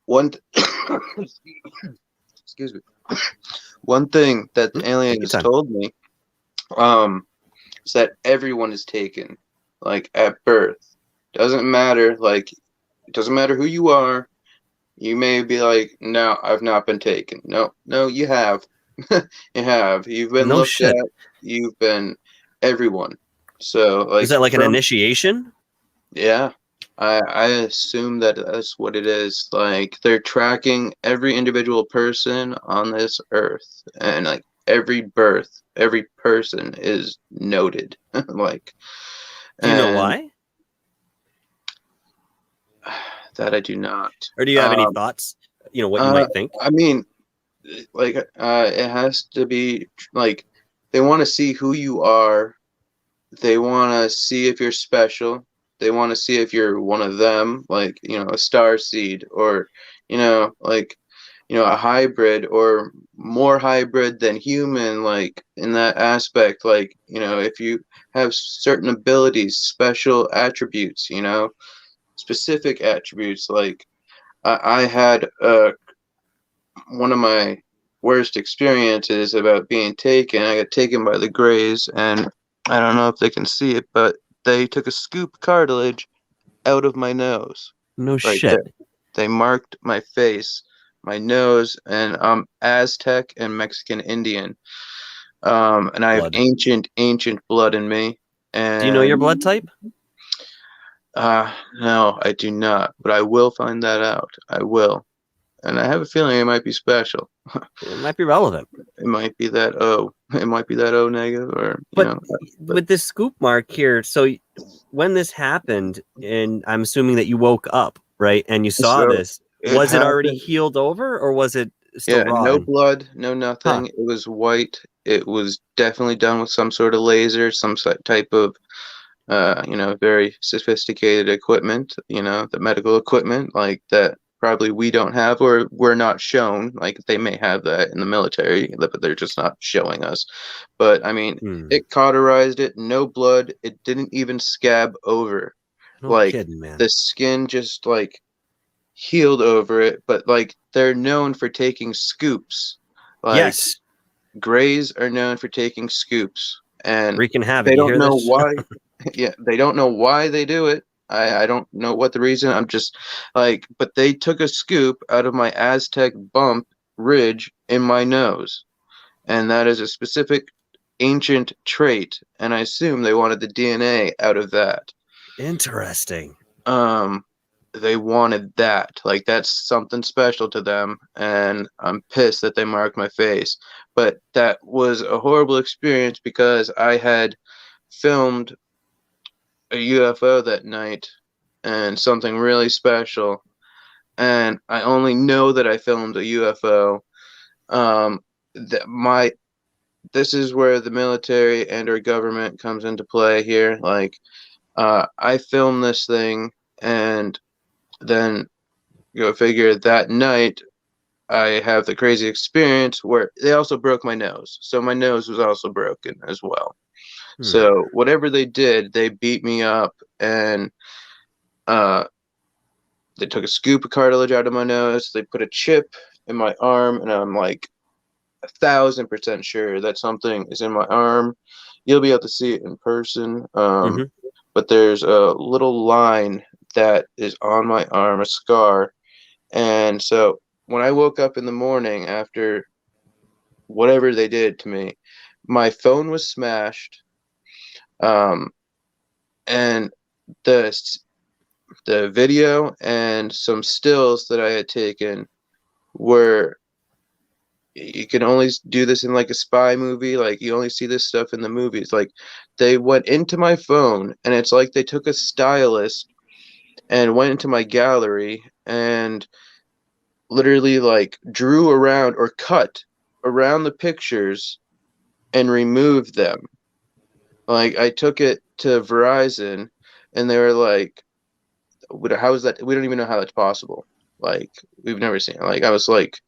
one. Excuse me. One thing that the Take your aliens time. told me, is that everyone is taken, like at birth. Doesn't matter, like it doesn't matter who you are. You may be like, no, I've not been taken. No, no, you have. You have. You've been No looked shit. at. You've been everyone. So Is like that like an from initiation? yeah, I assume that that's what it is. Like they're tracking every individual person on this earth, and like every birth, every person is noted. Like, Do you know and why? that I do not. Or do you have any Um, thoughts? You know, what you uh, might think? I mean, like, it has to be like they want to see who you are. They want to see if you're special. They want to see if you're one of them, like, a star seed, or, like, a hybrid, or more hybrid than human, like, in that aspect. Like, if you have certain abilities, special attributes, specific attributes. Like, I had one of my worst experiences about being taken. I got taken by the Greys, and I don't know if they can see it, but they took a scoop cartilage out of my nose No right shit. there. They marked my face, my nose, and I'm Aztec and Mexican Indian. And I have Blood. ancient blood in me. Do you know your And blood type? no, I do not, but I will find that out. I will. And I have a feeling it might be special. It might be relevant. It might be that O. It might be that O negative, or But But with this scoop mark here, so when this happened, and I'm assuming that you woke up, right, and you saw so this, it was it already happened. healed over, or was it still Yeah, raw? no blood, no Huh. nothing. It was white. It was definitely done with some sort of laser, some type of very sophisticated equipment. The medical equipment like that probably we don't have, or we're not shown. Like, they may have that in the military, but they're just not showing us. But I mean, Hmm. it cauterized it, no blood. It didn't even scab over. No Like, kidding, man. the skin just like healed over it, but like they're known for taking scoops. Like, Yes. Greys are known for taking scoops, and Wreaking they havoc. You don't hear know this? why. Yeah, they don't know why they do it. I don't know what the reason. I'm just like, but they took a scoop out of my Aztec bump ridge in my nose, and that is a specific ancient trait, and I assume they wanted the DNA out of that. Interesting. Um, they wanted that. Like, that's something special to them, and I'm pissed that they marked my face. But that was a horrible experience because I had filmed a UFO that night, and something really special, and I only know that I filmed a UFO. That my This is where the military and our government comes into play here. Like, I filmed this thing, and then go figure that night I have the crazy experience where they also broke my nose. So my nose was also broken as well. Hmm. So whatever they did, they beat me up, and uh they took a scoop of cartilage out of my nose. They put a chip in my arm, and I'm like 1,000% sure that something is in my arm. You'll be able to see it in person. Hmm. But there's a little line that is on my arm, a scar. And so when I woke up in the morning after whatever they did to me, my phone was smashed. Um, and the the video and some stills that I had taken were, you can only do this in like a spy movie, like you only see this stuff in the movies. Like they went into my phone and it's like they took a stylus and went into my gallery and literally like drew around or cut around the pictures and removed them. Like I took it to Verizon and they were like, how is that? We don't even know how that's possible. Like we've never seen it. Like I was like,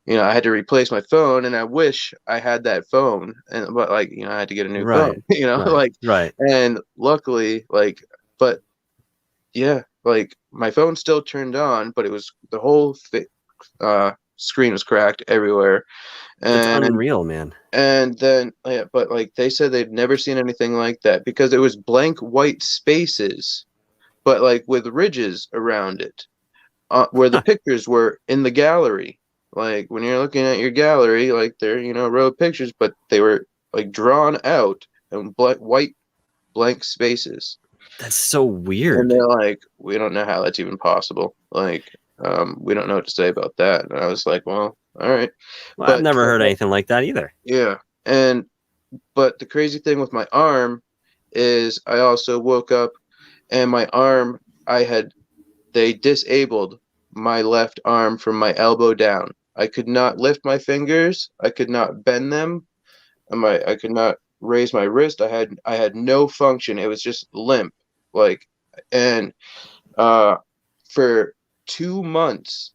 I had to replace my phone, and I wish I had that phone, but like, I had to get a new phone, Right. Right. like, Right. and luckily, like, but yeah, like my phone still turned on, but it was the whole screen was cracked everywhere, That's and unreal, man. then yeah, but like they said they'd never seen anything like that because it was blank white spaces, but like with ridges around it, where the pictures were in the gallery. Like when you're looking at your gallery, like they're, a row of pictures, but they were like drawn out and white blank spaces. That's so And weird. they're like, we don't know how that's even possible. Like, we don't know what to say about that. And I was like, well, all right. Well, I've But never heard anything like that either. yeah. But the crazy thing with my arm is I also woke up and my arm, they disabled my left arm from my elbow down. I could not lift my fingers. I could not bend them. I could not raise my wrist. I had no function. It was just limp. Like, and uh for 2 months,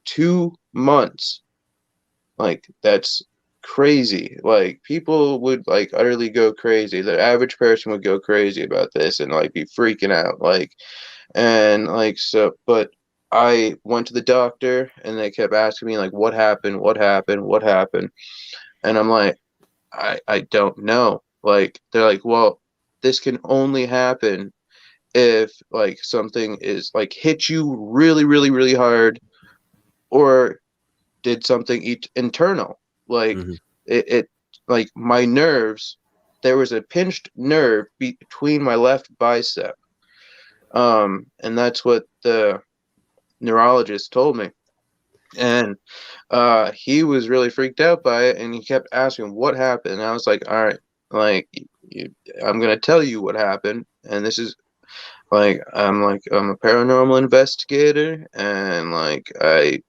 2 months, like that's crazy. Like people would like utterly go crazy. The average person would go crazy about this and like be freaking out. Like, and like, so, but I went to the doctor and they kept asking me like, what happened? What happened? What happened? And I'm like, I don't know. Like, they're like, well, this can only happen if like something is like hit you really, really, really hard or did something internal. Like Hmm. it like my nerves, there was a pinched nerve between my left bicep. And that's what the neurologist told me. And he was really freaked out by it, and he kept asking what happened. And I was like, all right, like I'm gonna tell you what happened. And this is I'm a paranormal investigator, and like I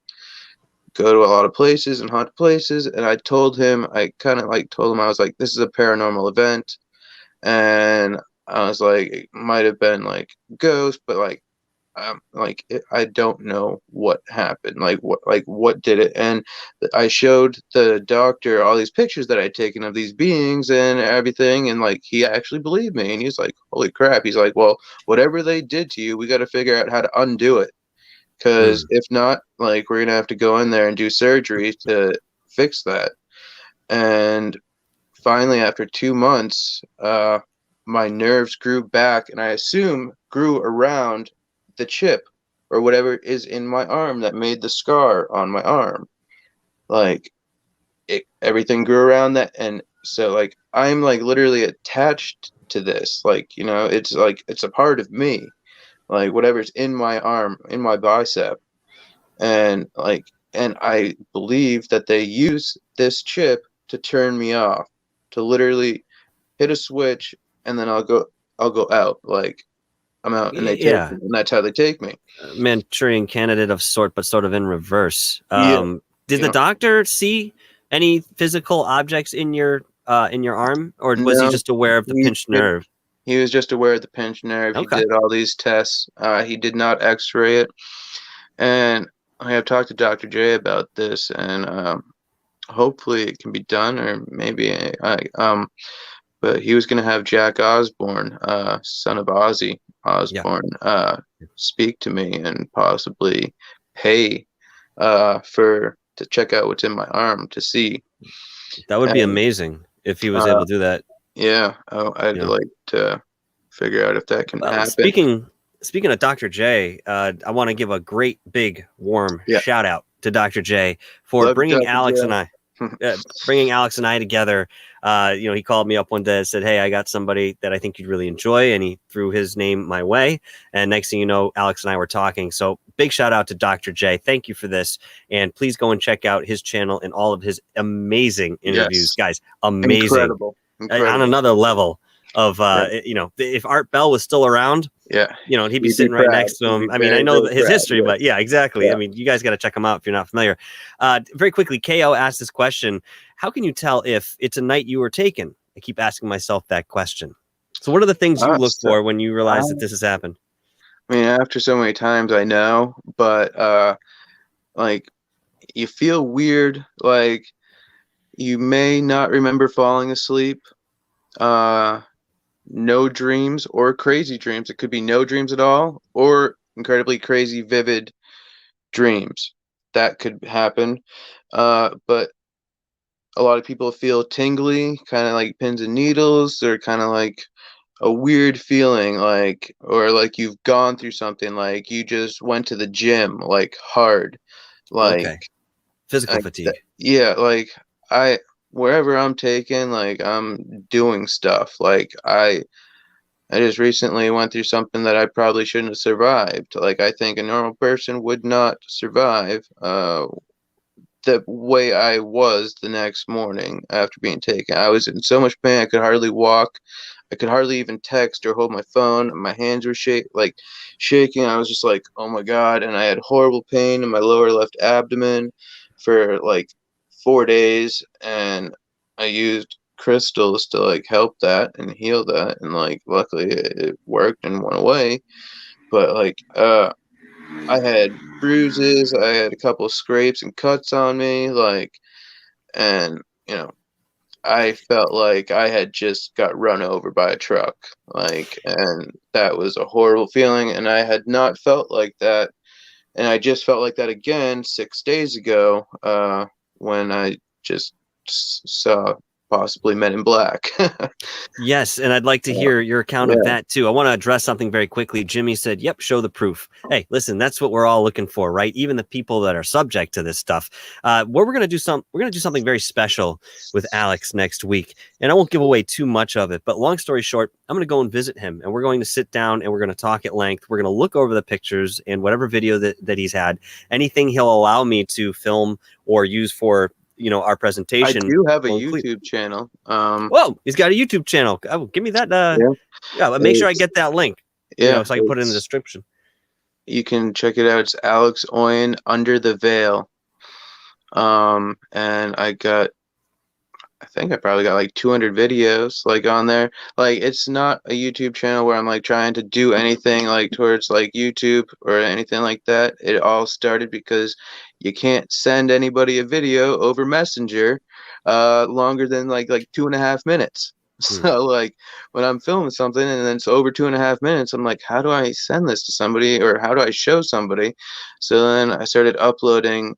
go to a lot of places and haunt places. And I kind of like told him, I was like, this is a paranormal event, and I was like, it might have been like ghost, but I don't know what happened. What did it? And I showed the doctor all these pictures that I'd taken of these beings and everything, and like he actually believed me, and he's like, "Holy crap!" He's like, "Well, whatever they did to you, we got to figure out how to undo it, because Mm. if not, like we're gonna have to go in there and do surgery to fix that." And finally, after 2 months, my nerves grew back, and I assume grew around the chip or whatever is in my arm that made the scar on my arm. Like everything grew around that, and so like I'm like literally attached to this. Like it's like it's a part of me. Like whatever's in my arm, in my bicep, and I believe that they use this chip to turn me off, to literally hit a switch, and then I'll go out. Like I'm out, and they take Yeah, me, and that's how they take me. Manchurian candidate of sort, but sort of in reverse. Yeah, Did the yeah. doctor see any physical objects in your arm, or was he No, just aware of the he pinched did. nerve? He was just aware of the pinched nerve. He Okay. did all these tests. He did not X-ray it, and I have talked to Dr. J about this, and hopefully it can be done, or maybe but he was gonna have Jack Osborne, son of Ozzy, Yeah, Osborne speak to me and possibly pay for to check out what's in my arm to see. that would be And amazing if he was uh, able to do that. yeah, I'd You know, like to figure out if that can well, happen. speaking of Dr. J, I want to give a great big warm Yeah, shout out to Dr. J for love you, bringing Dr. Alex and J. I. Bringing Alex and I together, he called me up one day and said, "Hey, I got somebody that I think you'd really enjoy," and he threw his name my way. And next thing you know, Alex and I were talking. So big shout out to Dr. J. Thank you for this, and please go and check out his channel and all of his amazing interviews, Yes, guys. Amazing, incredible, on incredible. another level of Yeah, if Art Bell was still around, yeah. he'd be You'd be sitting right proud. next to You'd be him. I mean, I very, know very that his proud. history, Yeah, but yeah, exactly. yeah. I mean, you guys got to check him out if you're not familiar. Very quickly, KO asked this question: how can you tell if it's a night you were taken? I keep asking myself that question. So what are the things you look So for when you I, realize that this has happened? I mean, after so many times, I know, but like you feel weird, like you may not remember falling asleep. Uh, no dreams or crazy dreams. It could be no dreams at all, or incredibly crazy, vivid dreams. That could happen. But a lot of people feel tingly, kind of like pins and needles. They're kind of like a weird feeling, like, or like you've gone through something, like you just went to the gym, like hard, like, Okay, physical fatigue. yeah, like I, wherever I'm taken, like I'm doing stuff. Like I just recently went through something that I probably shouldn't have survived. Like I think a normal person would not survive. The way I was the next morning after being taken. I was in so much pain I could hardly walk. I could hardly even text or hold my phone. My hands were shaking. I was just like, "Oh my God." And I had horrible pain in my lower left abdomen for like 4 days, and I used crystals to like help that and heal that, and like luckily it worked and went away. But like I had bruises, I had a couple of scrapes and cuts on me, like, and you know, I felt like I had just got run over by a truck, like, and that was a horrible feeling, and I had not felt like that, and I just felt like that again 6 days ago, when I just saw possibly Men in Black. Yes, and I'd like to hear your account of Yeah, that too. I want to address something very quickly. Jimmy said, "Yep, show the proof." Hey, listen, that's what we're all looking for, right? Even the people that are subject to this stuff. We're going to do something very special with Alex next week, and I won't give away too much of it. But long story short, I'm going to go and visit him, and we're going to sit down and we're going to talk at length. We're going to look over the pictures and whatever video that he's had, anything he'll allow me to film or use for our I presentation. do have a Will include. YouTube channel. Whoa, he's got a YouTube channel. Oh, give me that. Yeah, Yeah, but make sure I it's get that link. yeah, So I can put it in the it's description. you can check it out. It's Alex Oien Under the Veil. And I think I probably got like 200 videos like on there. Like it's not a YouTube channel where I'm like trying to do anything like towards like YouTube or anything like that. It all started because you can't send anybody a video over Messenger longer than like 2.5 minutes. Hmm. So like when I'm filming something and then it's over 2.5 minutes, I'm like, how do I send this to somebody or how do I show somebody? So then I started uploading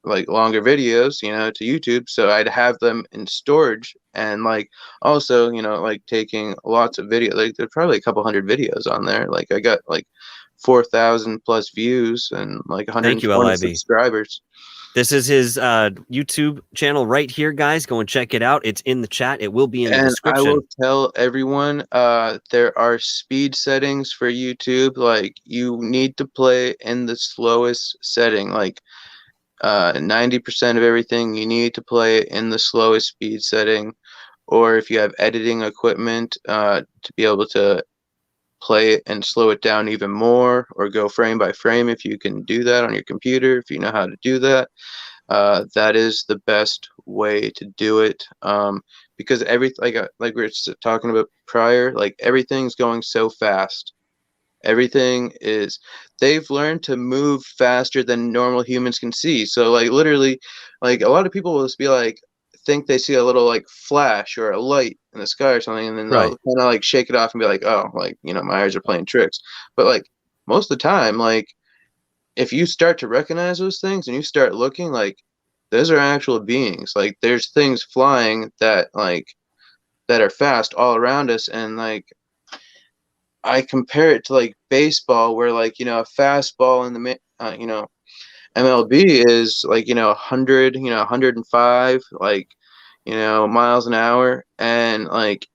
like longer videos, to YouTube. So I'd have them in storage and like also, like taking lots of video. Like there's probably a couple hundred videos on there. Like I got like 4,000 plus views and like Thank you, 120 LIB. subscribers. This is his YouTube channel right here, guys. Go and check it out. It's in the chat. It will be in the And I will description. tell everyone, there are speed settings for YouTube. Like you need to play in the slowest setting. Like 90% of everything you need to play it in the slowest speed setting, or if you have editing equipment to be able to play it and slow it down even more, or go frame by frame if you can do that on your computer, if you know how to do that. That is the best way to do it, because like we were talking about prior, like everything's going so fast. Everything is, they've learned to move faster than normal humans can see. So like literally, like a lot of people will just be like think they see a little like flash or a light in the sky or something, and then they'll Right. kind of like shake it off and be like, oh, like, my eyes are playing tricks. But like most of the time, like if you start to recognize those things and you start looking, like those are actual beings. Like there's things flying that are fast all around us, and like I compare it to like baseball, where like a fastball in the MLB is like 100, 105, like miles an hour, and like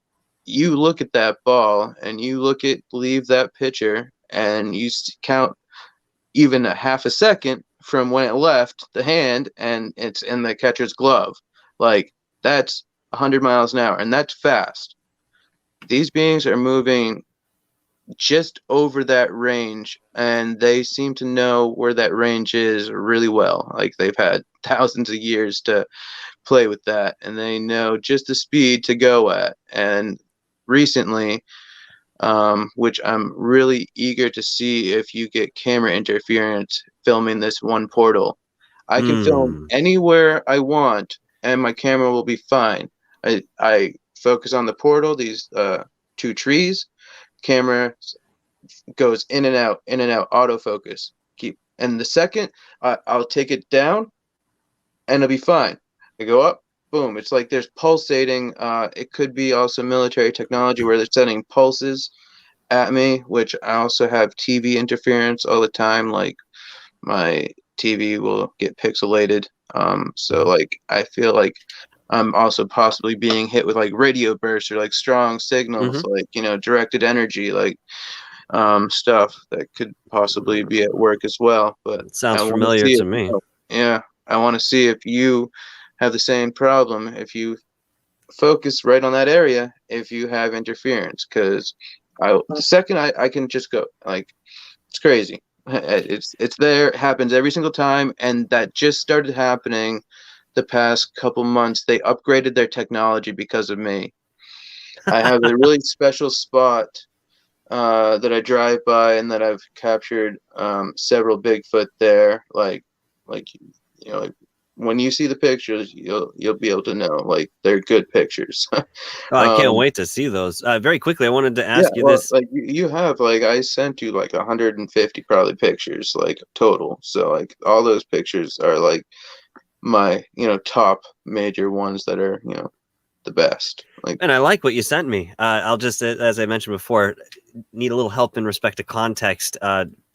you look at that ball and you leave that pitcher, and you count even a half a second from when it left the hand and it's in the catcher's glove. Like that's 100 miles an hour, and that's fast. These beings are moving just over that range, and they seem to know where that range is really well. Like they've had thousands of years to play with that, and they know just the speed to go at. And recently, which I'm really eager to see if you get camera interference filming this one portal. I can film Hmm. anywhere I want, and my camera will be fine. I focus on the portal, these two trees. Camera goes in and out, autofocus. And the second I'll take it down, and it'll be fine. I go up, boom. It's like there's pulsating. It could be also military technology where they're sending pulses at me, which I also have TV interference all the time. Like my TV will get pixelated. So Mhm. like I feel like I'm also possibly being hit with like radio bursts or like strong signals, Mhm. like directed energy, like stuff that could possibly be at work as well. But It I sounds want to familiar see to if me. yeah, I want to see if you have the same problem. If you focus right on that area, if you have interference, because the second I can just go like it's crazy. It's there. It happens every single time, and that just started happening the past couple months. They upgraded their technology because of me. I have a really special spot that I drive by, and that I've captured several Bigfoot there. Like like when you see the pictures, you'll be able to know like they're good pictures. Oh, I can't um, wait to see those. Very quickly, I wanted to yeah, ask you well, this. like you have like I sent you like 150 probably pictures like total. So like all those pictures are like my top major ones that are the best. Like And I like what you sent me. I'll just, as I mentioned before, need a little help in respect to context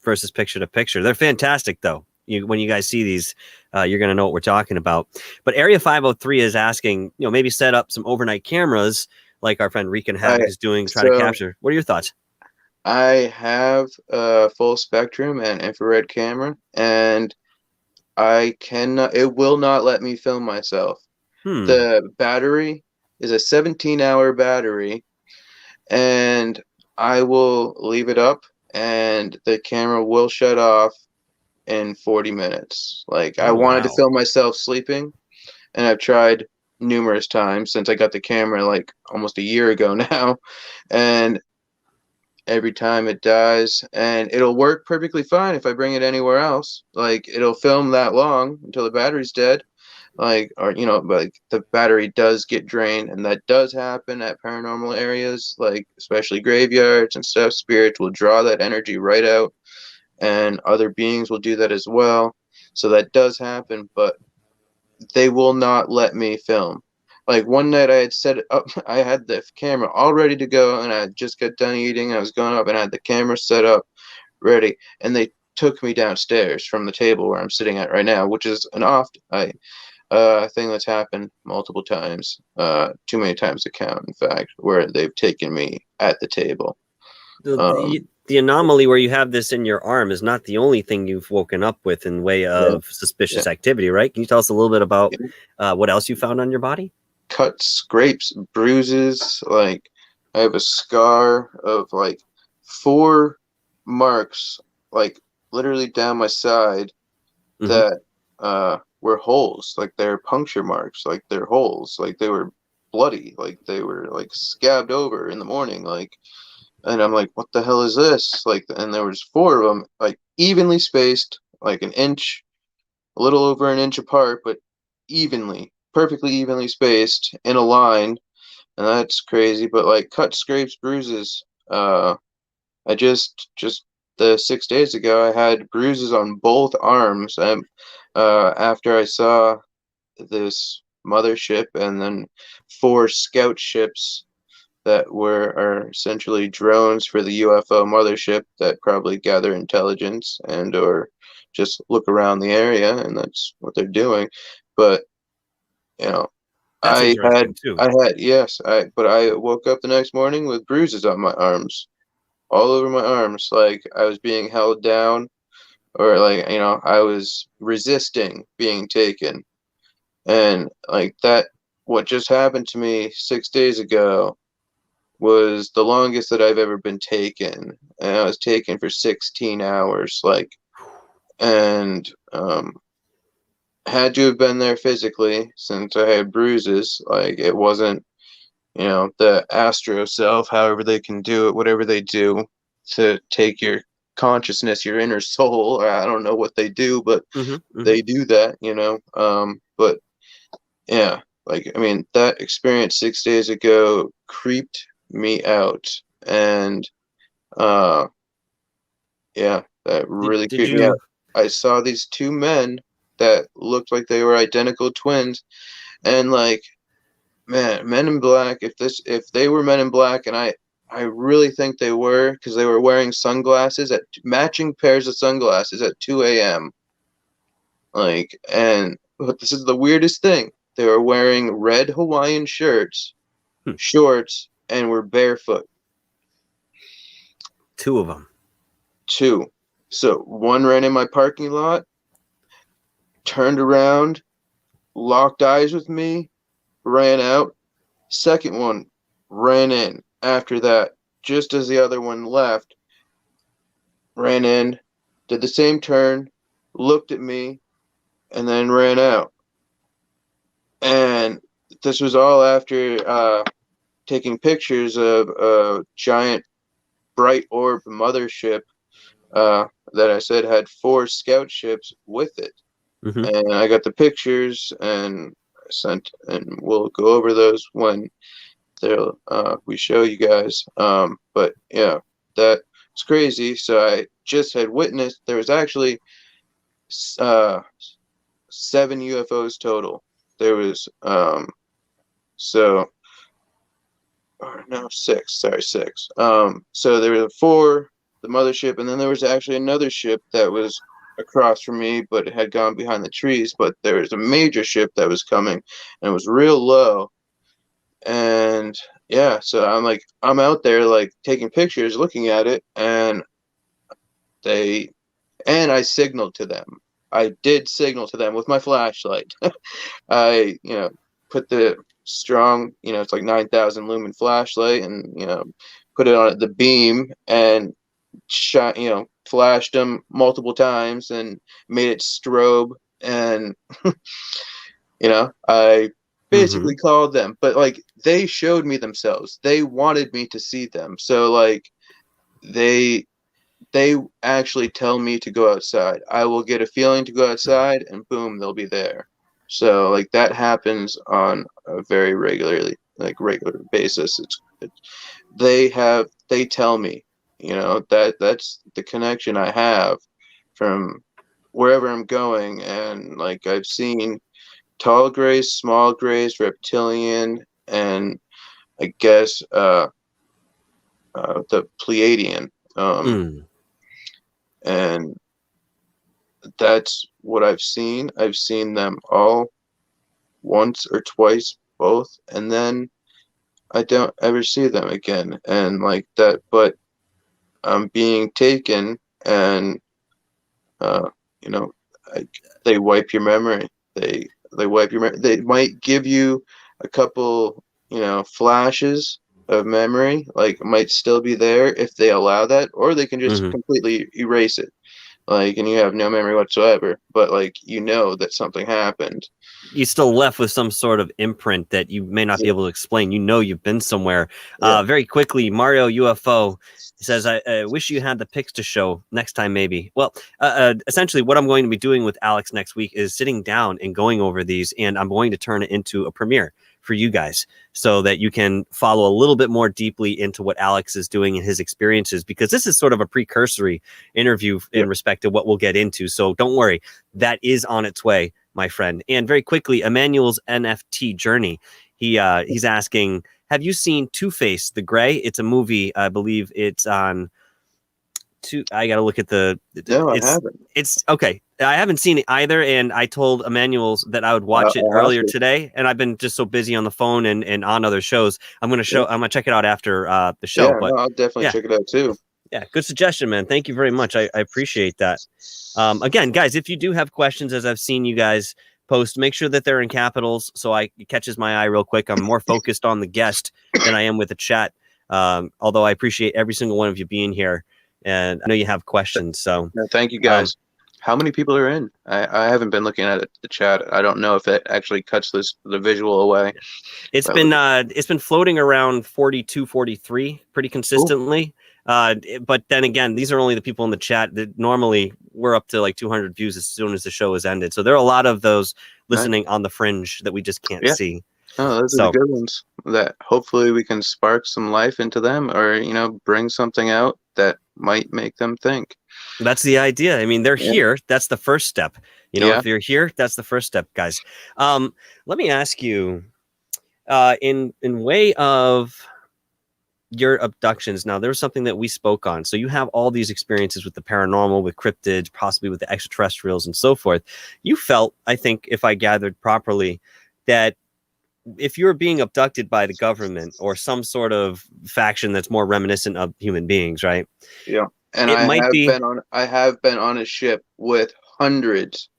versus picture to picture. They're fantastic, though. When you guys see these, you're going to know what we're talking about. But Area 503 is asking, maybe set up some overnight cameras like our friend Reek and I Havoc is doing, try to so capture. What are your thoughts? I have a full spectrum and infrared camera, and I cannot. It will not let me film myself. Hmm. The battery is a 17-hour battery, and I will leave it up, and the camera will shut off in 40 minutes. Like I Oh, wanted to wow. film myself sleeping, and I've tried numerous times since I got the camera like almost a year ago now, and every time it dies, and it'll work perfectly fine if I bring it anywhere else. Like it'll film that long until the battery's dead. Like or like the battery does get drained, and that does happen at paranormal areas, like especially graveyards and stuff. Spirits will draw that energy right out, and other beings will do that as well. So that does happen, but they will not let me film. Like one night I had set it up, I had the camera all ready to go, and I just got done eating. I was going up, and I had the camera set up, ready, and they took me downstairs from the table where I'm sitting at right now, which is an oft thing that's happened multiple times, too many times to count, in fact, where they've taken me at the table. The, Um, the, the anomaly where you have this in your arm is not the only thing you've woken up with in way yeah, of yeah, suspicious activity, right? Can you tell us a little bit about yeah. what else you found on your body? Cuts, scrapes, bruises. Like I have a scar of like 4 marks, like literally down my side Hmm. that were holes. Like they're puncture marks. Like they're holes. Like they were bloody. Like they were like scabbed over in the morning. Like, and I'm like, what the hell is this? Like, and there was 4 of them, like evenly spaced, like an inch, a little over an inch apart, but evenly, perfectly evenly spaced in a line, and that's crazy. But like cuts, scrapes, bruises. I just the 6 days ago, I had bruises on both arms. After I saw this mothership and then 4 scout ships that are essentially drones for the UFO mothership that probably gather intelligence and or just look around the area, and that's what they're doing. But you know, That's I had interesting too. I had yes, I woke up the next morning with bruises on my arms, all over my arms, like I was being held down, or like I was resisting being taken. And like that, what just happened to me 6 days ago was the longest that I've ever been taken. And I was taken for 16 hours, like, and had to have been there physically since I had bruises. Like, it wasn't, the Astro self, however they can do it, whatever they do to take your consciousness, your inner soul. Or I don't know what they do, but they do that. But yeah, like, I mean, that experience 6 days ago creeped me out. And uh, yeah, that really Did creeped me out. you? I saw these two men that looked like they were identical twins, and like, man, Men in Black. If they were Men in Black, and I really think they were, because they were wearing sunglasses, at matching pairs of sunglasses at 2 a.m. Like, but this is the weirdest thing. They were wearing red Hawaiian shirts, Hmm, shorts, and were barefoot. two of them. Two. So one ran in my parking lot, turned around, locked eyes with me, ran out. Second one ran in after that, just as the other one left, ran in, did the same turn, looked at me, and then ran out. And this was all after taking pictures of a giant bright orb mothership that I said had 4 scout ships with it. Hmm. And I got the pictures and I sent, and we'll go over those when they'll we show you guys. But yeah, that was crazy. So I just had witnessed there was actually uh 7 UFOs total. There was so or no 6, sorry, 6. So there were 4, the mothership, and then there was actually another ship that was across from me, but it had gone behind the trees. But there was a major ship that was coming, and it was real low. And yeah, so I'm out there like taking pictures, looking at it, and they and I signaled to them. I did signal to them with my flashlight. I, put the strong, it's like 9,000 lumen flashlight, and put it on the beam and shot, flashed them multiple times and made it strobe. And I Hmm. basically called them, but like they showed me themselves. They wanted me to see them. So like they they actually tell me to go outside. I will get a feeling to go outside, and boom, they'll be there. So like that happens on a very regular basis. They tell me, that's the connection I have from wherever I'm going. And like I've seen tall grays, small grays, reptilian, and I guess the Pleiadian. Mm. And that's what I've seen. I've seen them all once or twice, both, and then I don't ever see them again. And like that, but I'm being taken, and uh, you know, I, they wipe your memory. They wipe your memory. They might give you a couple, flashes of memory, like might still be there if they allow that, or they can just Hmm. completely erase it. like, and you have no memory whatsoever, but like you know that something happened. You still left with some sort of imprint that you may not be Yeah, able to explain. You know, you've been somewhere. yeah. Very quickly, Mario UFO says, I wish you had the pics to show next time, maybe. Well, essentially, what I'm going to be doing with Alex next week is sitting down and going over these, and I'm going to turn it into a premiere for you guys so that you can follow a little bit more deeply into what Alex is doing and his experiences, because this is sort of a precursory interview in respect to what we'll get into. So don't worry, that is on its way, my friend. And very quickly, Emmanuel's NFT journey. He's asking, have you seen Two-Face the Gray? It's a movie. I believe it's on I gotta look at the No, I haven't. it's okay. I haven't seen it either, and I told Emmanuel's that I would watch it I have earlier to. today, and I've been just so busy on the phone and on other shows. I'm gonna check it out after the show. Yeah, But no, I'll definitely yeah, check it out too. yeah, good suggestion, man. Thank you very much. I appreciate that. Again, guys, if you do have questions, as I've seen you guys post, make sure that they're in capitals so it catches my eye real quick. I'm more focused on the guest than I am with the chat. Although I appreciate every single one of you being here, and I know you have questions. So No, thank you guys. How many people are in? I haven't been looking at the chat. I don't know if it actually cuts the visual away. it's been floating around 42, 43 pretty consistently. But then again, these are only the people in the chat. That normally we're up to like 200 views as soon as the show is ended. So there are a lot of those listening on the fringe that we just can't see. Oh, those are the good ones that hopefully we can spark some life into them, or bring something out that might make them think. That's the idea. I mean, they're here. That's the first step. If you're here, that's the first step, guys. Let me ask you, in way of your abductions. Now, there was something that we spoke on. So you have all these experiences with the paranormal, with cryptids, possibly with the extraterrestrials and so forth. You felt, I think, if I gathered properly, that if you're being abducted by the government or some sort of faction that's more reminiscent of human beings, right? Yeah. And I have been on a ship with hundreds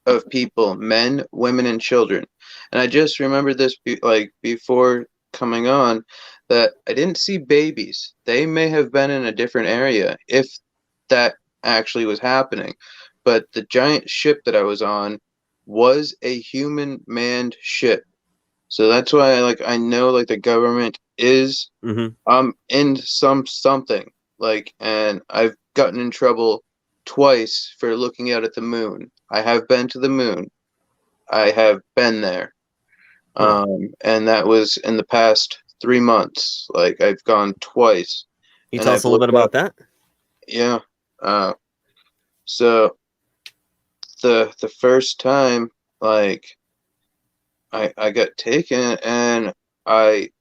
of people, men, women, and children. And I just remembered this before coming on, that I didn't see babies. They may have been in a different area if that actually was happening. But the giant ship that I was on was a human manned ship. So that's why I know the government is in something. And I've gotten in trouble twice for looking out at the moon. I have been to the moon. I have been there. And that was in the past 3 months. I've gone twice. Can you tell us a little bit about that? Yeah. So the first time, I got taken, and I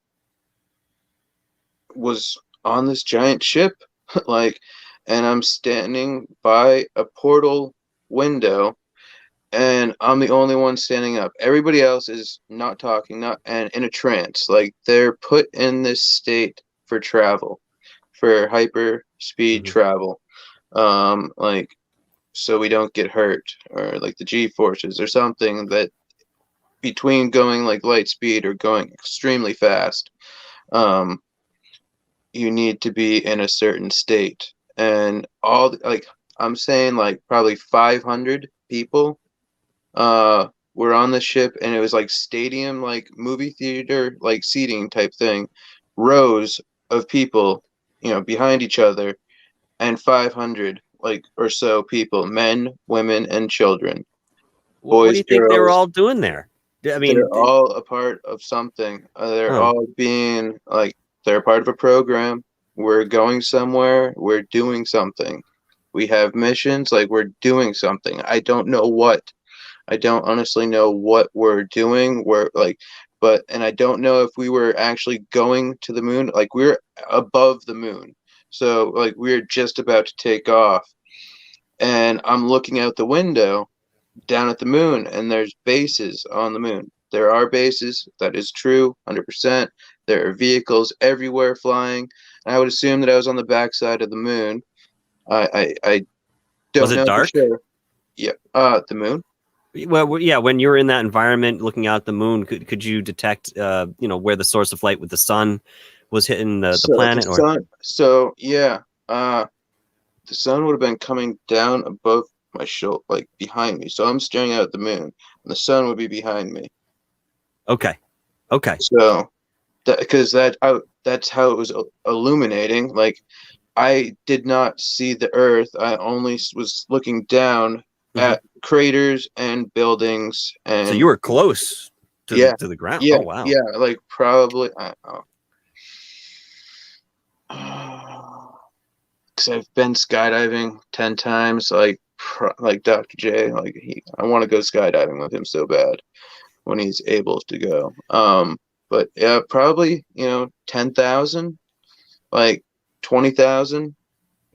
was on this giant ship, and I'm standing by a portal window, and I'm the only one standing up. Everybody else is not talking, and in a trance. They're put in this state for travel, for hyper speed travel. So we don't get hurt, or the G forces or something, that between going light speed or going extremely fast, you need to be in a certain state. And I'm saying probably 500 people were on the ship, and it was stadium, movie theater, seating type thing, rows of people, behind each other, and 500 or so people, men, women, and children, boys, what do you think girls. they were all doing there? I mean, they're all a part of something. They're all being they're part of a program. We're going somewhere. We're doing something. We have missions. We're doing something. I don't know what. I don't honestly know what we're doing. And I don't know if we were actually going to the moon. We're above the moon, so we're just about to take off. And I'm looking out the window down at the moon, and there's bases on the moon. There are bases. That is true, 100%. There are vehicles everywhere flying. And I would assume that I was on the backside of the moon. I don't was it know dark? for sure. Yeah. The moon. Well, yeah. When you were in that environment, looking out the moon, could you detect, where the source of light with the sun was hitting the planet? The sun. So yeah. the sun would have been coming down above my shoulder, like behind me. So I'm staring out at the moon, and the sun would be behind me. Okay. So because that's how it was illuminating. Like I did not see the Earth. I only was looking down at craters and buildings. And so you were close to the ground. Yeah, Oh wow. yeah, like probably. Because I've been skydiving 10 times. Like Dr. J. Like I want to go skydiving with him so bad when he's able to go. But yeah, probably 10,000, like 20,000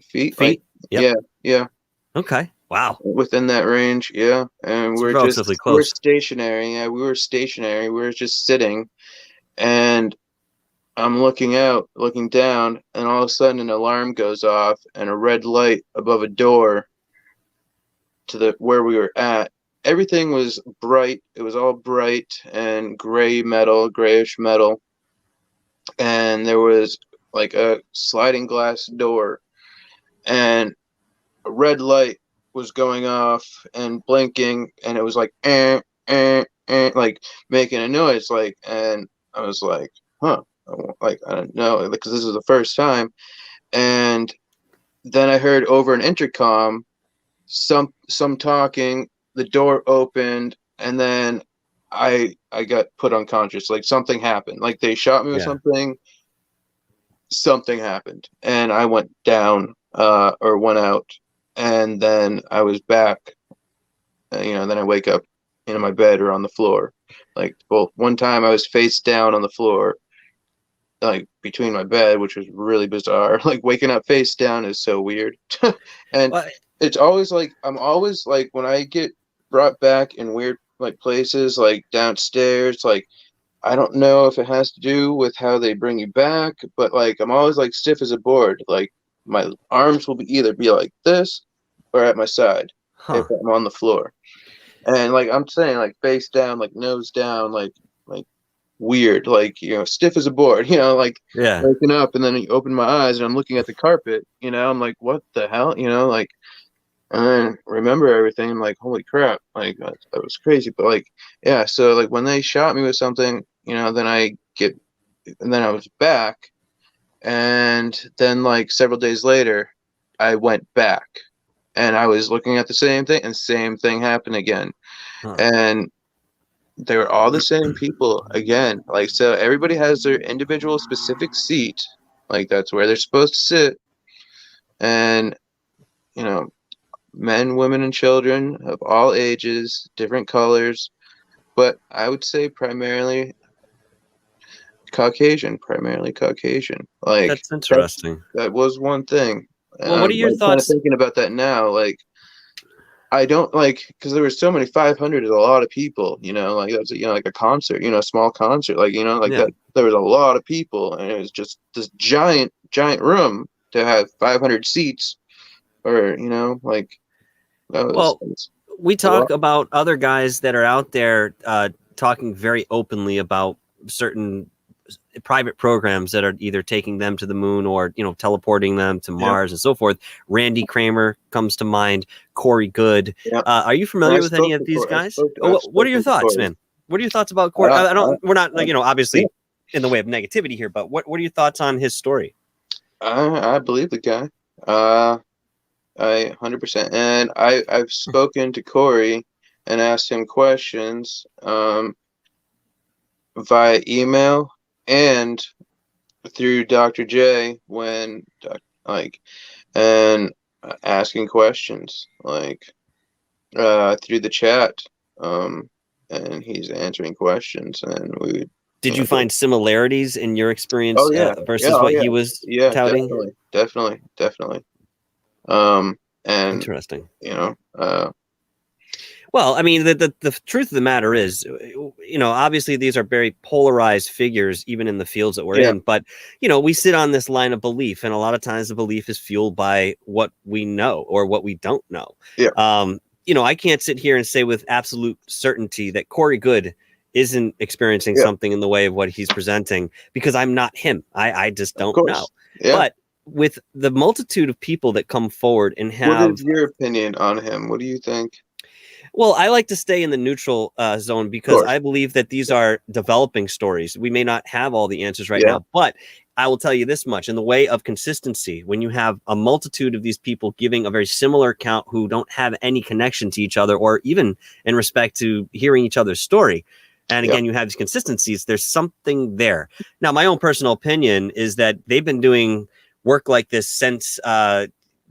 feet. Like Yep. yeah. Okay. Wow. Within that range, yeah. And It's relatively close. we're stationary. Yeah, we were stationary. We were just sitting, and I'm looking out, looking down, and all of a sudden an alarm goes off and a red light above a door to the where we were at. Everything was bright. It was all bright and grayish metal. And there was like a sliding glass door, and a red light was going off and blinking, and it was like like making a noise, like, and I was like, huh, like I don't know, because this is the first time. And then I heard over an intercom some talking. The door opened, and then I got put unconscious. Like something happened. Like they shot me with something. Something happened, and I went down, or went out, and then I was back. Then I wake up in my bed or on the floor. Like, well, one time I was face down on the floor, like between my bed, which was really bizarre. Like waking up face down is so weird. And it's always like I'm always like when I get brought back in weird like places, like downstairs, like I don't know if it has to do with how they bring you back, but like I'm always like stiff as a board. Like my arms will either be like this or at my side if I'm on the floor. And like I'm saying, like face down, like nose down, like weird, like stiff as a board, like waking up, and then you open my eyes and I'm looking at the carpet, I'm like, what the hell, like, and then remember everything. I'm like, holy crap, like that was crazy. But like, yeah, so like when they shot me with something, then I was back, and then like several days later, I went back, and I was looking at the same thing, and same thing happened again, and they were all the same people again. Like, so everybody has their individual specific seat, like that's where they're supposed to sit, and men, women, and children of all ages, different colors, but I would say primarily Caucasian. Like that's interesting. That was one thing. Well, what are your thoughts? Kind of thinking about that now, like I don't like, because there were so many. 500 is a lot of people, like that's like a concert, a small concert, like that. There was a lot of people, and it was just this giant room to have 500 seats, or like. We talk about other guys that are out there talking very openly about certain private programs that are either taking them to the moon or teleporting them to Mars and so forth. Randy Kramer comes to mind. Corey Good. Are you familiar with any of these guys? What are your thoughts, man? What are your thoughts about Corey? We're not like obviously in the way of negativity here, but what are your thoughts on his story? I believe the guy. I 100%, and I've spoken to Corey and asked him questions via email and through Dr. J and asking questions like through the chat, and he's answering questions, and we. Did you find similarities in your experience versus what he was touting? Definitely. And interesting. Well, I mean, the truth of the matter is, obviously these are very polarized figures, even in the fields that we're in. But, we sit on this line of belief, and a lot of times the belief is fueled by what we know or what we don't know. I can't sit here and say with absolute certainty that Corey Good isn't experiencing something in the way of what he's presenting, because I'm not him. I just don't know. But with the multitude of people that come forward and What have, is your opinion on him? What do you think? well, I like to stay in the neutral zone Of because course. I believe that these are developing stories. We may not have all the answers right Yeah. now, but I will tell you this much: in the way of consistency, when you have a multitude of these people giving a very similar account who don't have any connection to each other, or even in respect to hearing each other's story, and Yeah. again, you have these consistencies, there's something there. Now, my own personal opinion is that they've been doing work like this since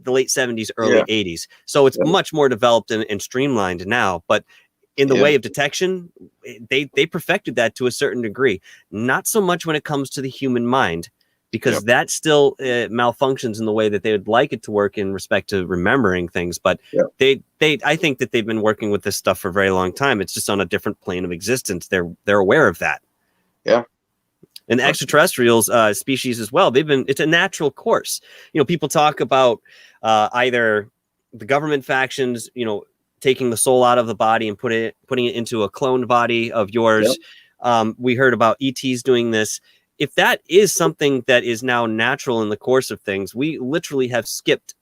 the late 70s, early Yeah. 80s. So it's Yeah. much more developed and streamlined now. But in the Yeah. way of detection, they perfected that to a certain degree. Not so much when it comes to the human mind, because Yeah. that still malfunctions in the way that they would like it to work in respect to remembering things. But Yeah. I think that they've been working with this stuff for a very long time. It's just on a different plane of existence. They're aware of that. Yeah. And the extraterrestrials species as well, it's a natural course. People talk about either the government factions, taking the soul out of the body and putting it into a cloned body of yours. We heard about ETs doing this. If that is something that is now natural in the course of things, we literally have skipped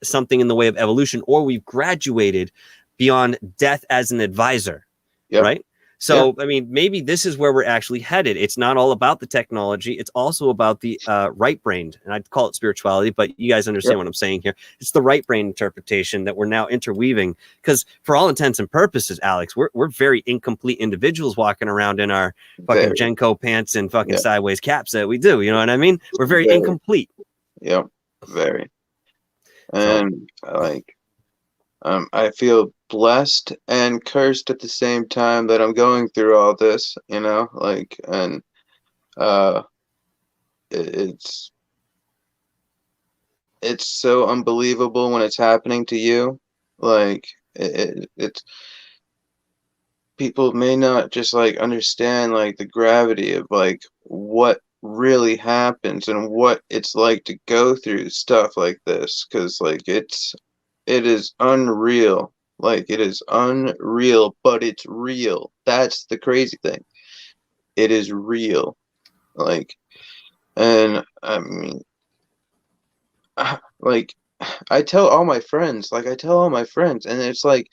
something in the way of evolution, or we've graduated beyond death as an advisor, Yeah. right? So, I mean, maybe this is where we're actually headed. It's not all about the technology. It's also about the right-brained, and I'd call it spirituality, but you guys understand what I'm saying here. It's the right-brain interpretation that we're now interweaving, because for all intents and purposes, Alex, we're very incomplete individuals walking around in our fucking Very. Jenko pants and fucking sideways caps that we do. You know what I mean? We're very incomplete. Yep. Very. So, And I feel blessed and cursed at the same time that I'm going through all this, and uh it's so unbelievable when it's happening to you. Like it's people may not just like understand like the gravity of like what really happens and what it's like to go through stuff like this, because like it is unreal. Like it is unreal, but it's real. That's the crazy thing. It is real. Like, and I mean, like I tell all my friends, and it's like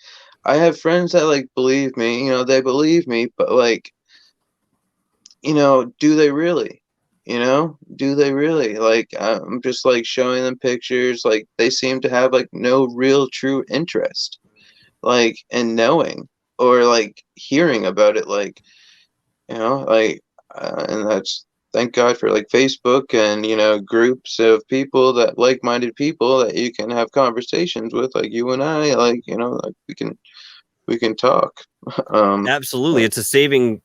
I have friends that like believe me, they believe me, but like, do they really? Do they really? Like, I'm just like showing them pictures, like they seem to have like no real true interest, like in knowing or like hearing about it, like, like, and that's thank God for like Facebook and groups of people that like-minded people that you can have conversations with, like you and I, like like we can talk. um absolutely, it's a saving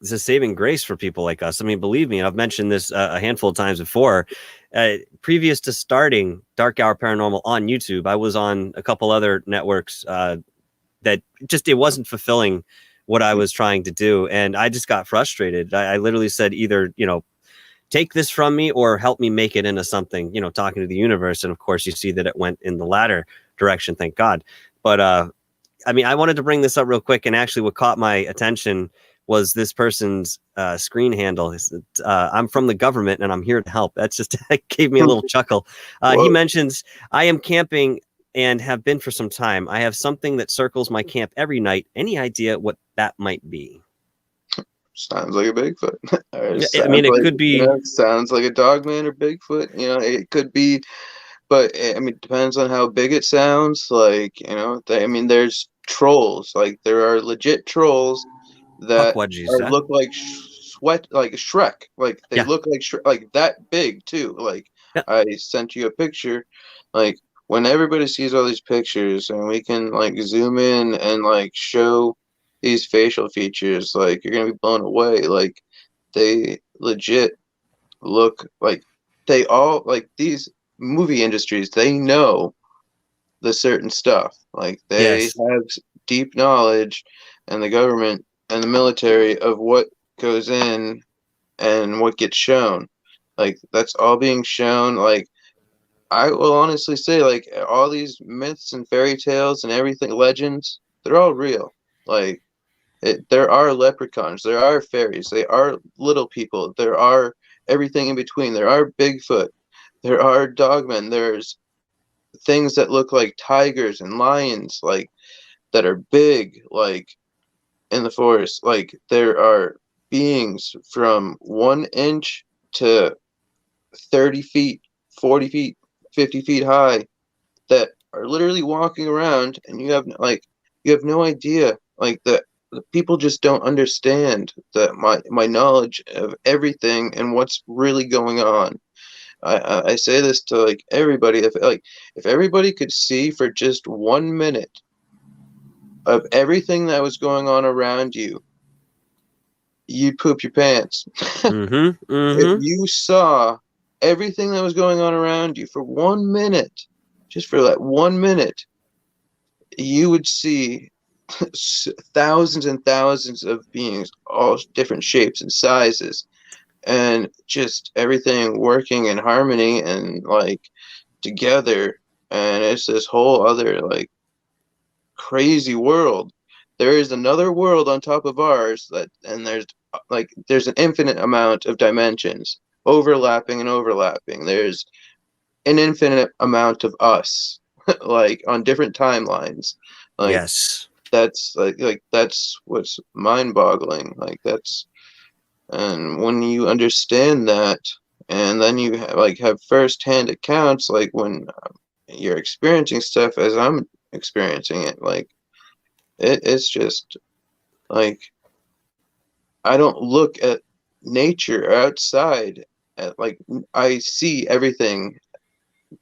grace for people like us. I mean, believe me, I've mentioned this a handful of times before. Previous to starting Dark Hour Paranormal on YouTube, I was on a couple other networks that just it wasn't fulfilling what I was trying to do, and I just got frustrated. I literally said, either take this from me or help me make it into something, talking to the universe. And of course, you see that it went in the latter direction, thank God. But I mean, I wanted to bring this up real quick, and actually what caught my attention was this person's screen handle. I'm from the government and I'm here to help. That's just that gave me a little chuckle. He mentions, I am camping and have been for some time. I have something that circles my camp every night. Any idea what that might be? Sounds like a Bigfoot. Or I mean, sounds it like, could be sounds like a dogman or Bigfoot. It could be, but I mean, it depends on how big it sounds. Like, I mean, there's trolls. Like, there are legit trolls that puckwudgies. Huh? look like sweat, like Shrek. Like, they Yeah. look like like that big too. Like, Yeah. I sent you a picture. Like, when everybody sees all these pictures and we can like zoom in and like show these facial features, like you're gonna be blown away. Like, they legit look like they all like these movie industries, they know the certain stuff. Like they Yes. have deep knowledge, and the government and the military, of what goes in and what gets shown. Like that's all being shown. Like I will honestly say, like all these myths and fairy tales and everything, legends, they're all real. Like there are leprechauns, there are fairies, there are little people, there are everything in between. There are Bigfoot, there are dogmen. There's things that look like tigers and lions, like that are big, like in the forest. Like there are beings from 1 inch to 30 feet, 40 feet, 50 feet high that are literally walking around, and you have no idea. Like the people just don't understand that my knowledge of everything and what's really going on. I say this to like everybody. If everybody could see for just 1 minute of everything that was going on around you, you'd poop your pants. Mm-hmm. If Mm-hmm. you saw everything that was going on around you for 1 minute, just for that 1 minute, you would see thousands and thousands of beings, all different shapes and sizes, and just everything working in harmony and like together. And it's this whole other like crazy world. There is another world on top of ours and there's an infinite amount of dimensions overlapping and overlapping. There's an infinite amount of us, like on different timelines. Like Yes. that's that's what's mind-boggling. And when you understand that, and then you have first-hand accounts, like when you're experiencing stuff as I'm experiencing it, like it's just like I don't look at nature outside. Like I see everything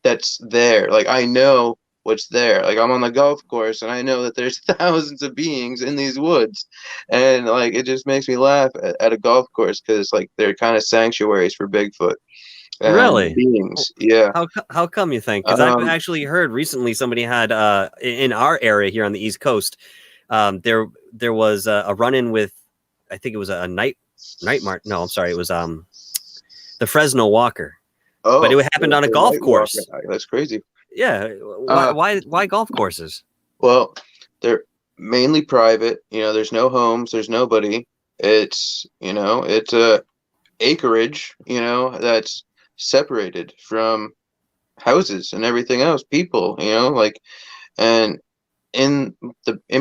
that's there. Like I know what's there. Like I'm on the golf course and I know that there's thousands of beings in these woods, and like it just makes me laugh at a golf course because like they're kind of sanctuaries for Bigfoot and Really? beings. Yeah. How come you think? Because I've Um. actually heard recently somebody had in our area here on the East Coast, there was a run-in with, I think it was a night march. No, I'm sorry, it was the Fresno Walker, but Oh, it happened on a the golf Night Walker. course. That's crazy. Yeah, Uh. why golf courses? Well, they're mainly private. There's no homes. There's nobody. It's a acreage. That's separated from houses and everything else. People. And in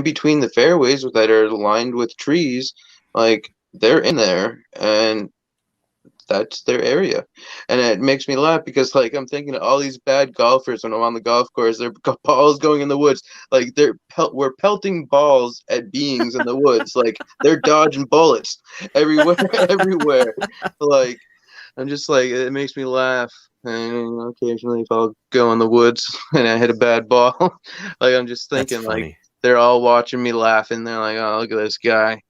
between the fairways that are lined with trees, like they're in there, and that's their area. And it makes me laugh because like I'm thinking of all these bad golfers when I'm on the golf course. Their balls going in the woods, like we're pelting balls at beings in the woods, like they're dodging bullets everywhere, everywhere. Like I'm just like it makes me laugh. And occasionally, if I'll go in the woods and I hit a bad ball, like I'm just That's thinking like funny. they're all watching me laughing. They're like, "Oh, look at this guy.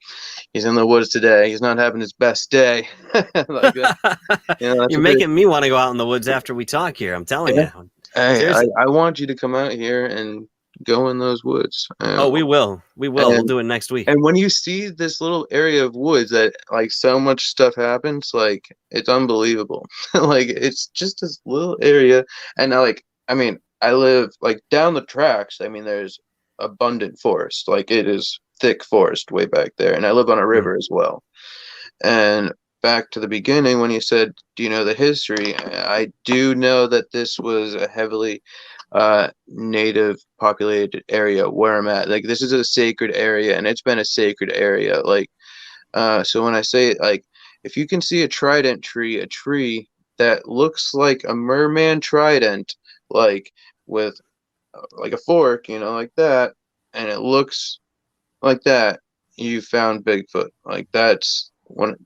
He's in the woods today. He's not having his best day." Like that. That's You're what they. making me want to go out in the woods after we talk here. I'm teling Yeah. you. Hey, I, Seriously. I want you to come out here and go in those woods. Oh, we will. We will. We'll And do it next week. and when you see this little area of woods that like so much stuff happens, like it's unbelievable. Like it's just this little area, and I mean, I live like down the tracks. I mean, there's abundant forest. Like it is thick forest way back there, and I live on a Mm. river as well. And back to the beginning, when you said, "Do you know the history?" I do know that this was a heavily native populated area where I'm at. Like this is a sacred area, and it's been a sacred area. So when I say like, if you can see a trident tree, a tree that looks like a merman trident, like with like a fork, like that, and it looks like that, you found Bigfoot. Like that's when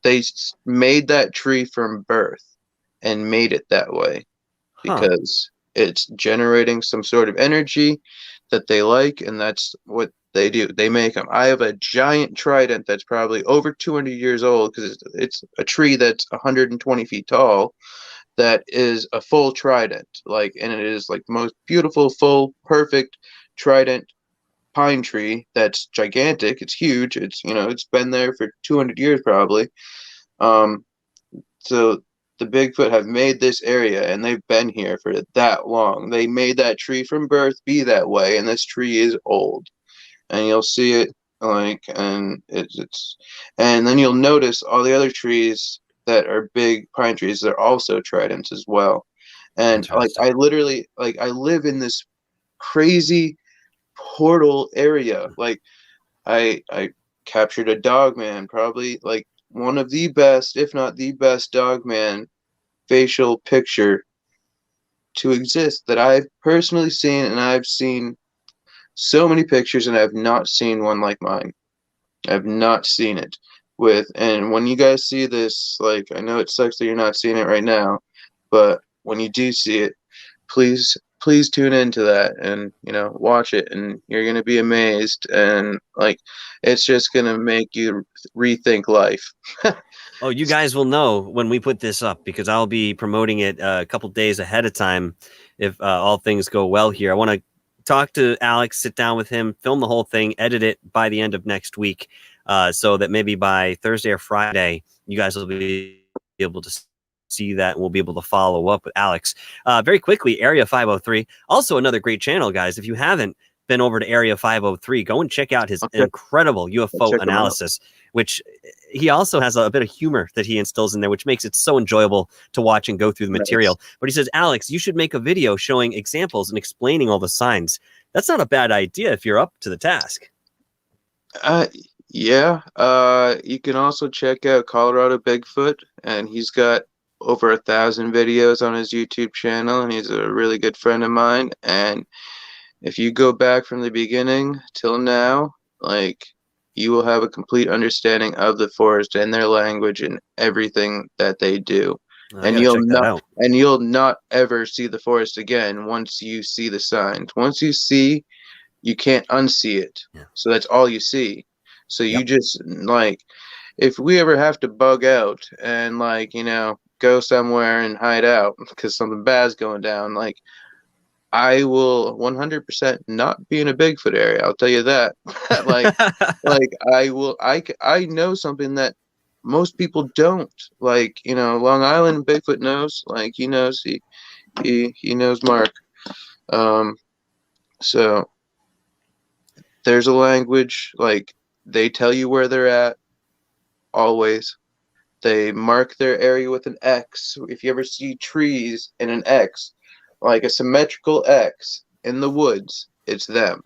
made that tree from birth and made it that way Huh. because it's generating some sort of energy that they like, and that's what they do. They make them. I have a giant trident that's probably over 200 years old because it's a tree that's 120 feet tall. That is a full trident, and it is like the most beautiful, full, perfect trident pine tree that's gigantic. It's huge. It's been there for 200 years probably. Um, so the Bigfoot have made this area and they've been here for that long. They made that tree from birth be that way, and this tree is old. And you'll see it and it's and then you'll notice all the other trees that are big pine trees, they're also tridents as well. And like Interesting. I literally like I live in this crazy portal area. Like I captured a dog man, probably like one of the best, if not the best dog man facial picture to exist that I've personally seen, and I've seen so many pictures and I've not seen one like mine. I've not seen it with, and when you guys see this, like, I know it sucks that you're not seeing it right now, but when you do see it, please tune into that and, you know, watch it, and you're going to be amazed, and like it's just going to make you rethink life. Oh, you guys will know when we put this up because I'll be promoting it a couple days ahead of time if all things go well here. I want to talk to Alex, sit down with him, film the whole thing, edit it by the end of next week, so that maybe by Thursday or Friday, you guys will be able to see that and we'll be able to follow up with Alex. Very quickly, Area 503, also another great channel, guys. If you haven't been over to Area 503, go and check out his incredible I'll UFO check 'em out. analysis, which he also has a bit of humor that he instills in there, which makes it so enjoyable to watch and go through the material. But he says, Alex, you should make a video showing examples and explaining all the signs. That's not a bad idea if you're up to the task. Yeah. You can also check out Colorado Bigfoot, and he's got over 1,000 videos on his YouTube channel, and he's a really good friend of mine. And if you go back from the beginning till now, like, you will have a complete understanding of the forest and their language and everything that they do. And you'll not ever see the forest again once you see the signs. Once you see, you can't unsee it. Yeah. So that's all you see. So you just, like, if we ever have to bug out and, like, you know, go somewhere and hide out because something bad's going down, like, I will 100% not be in a Bigfoot area. I'll tell you that. like, I know something that most people don't. Like, you know, Long Island Bigfoot knows. Like, he knows. He knows Mark. So there's a language. Like, they tell you where they're at. Always. They mark their area with an X. If you ever see trees in an X, like a symmetrical X in the woods, it's them.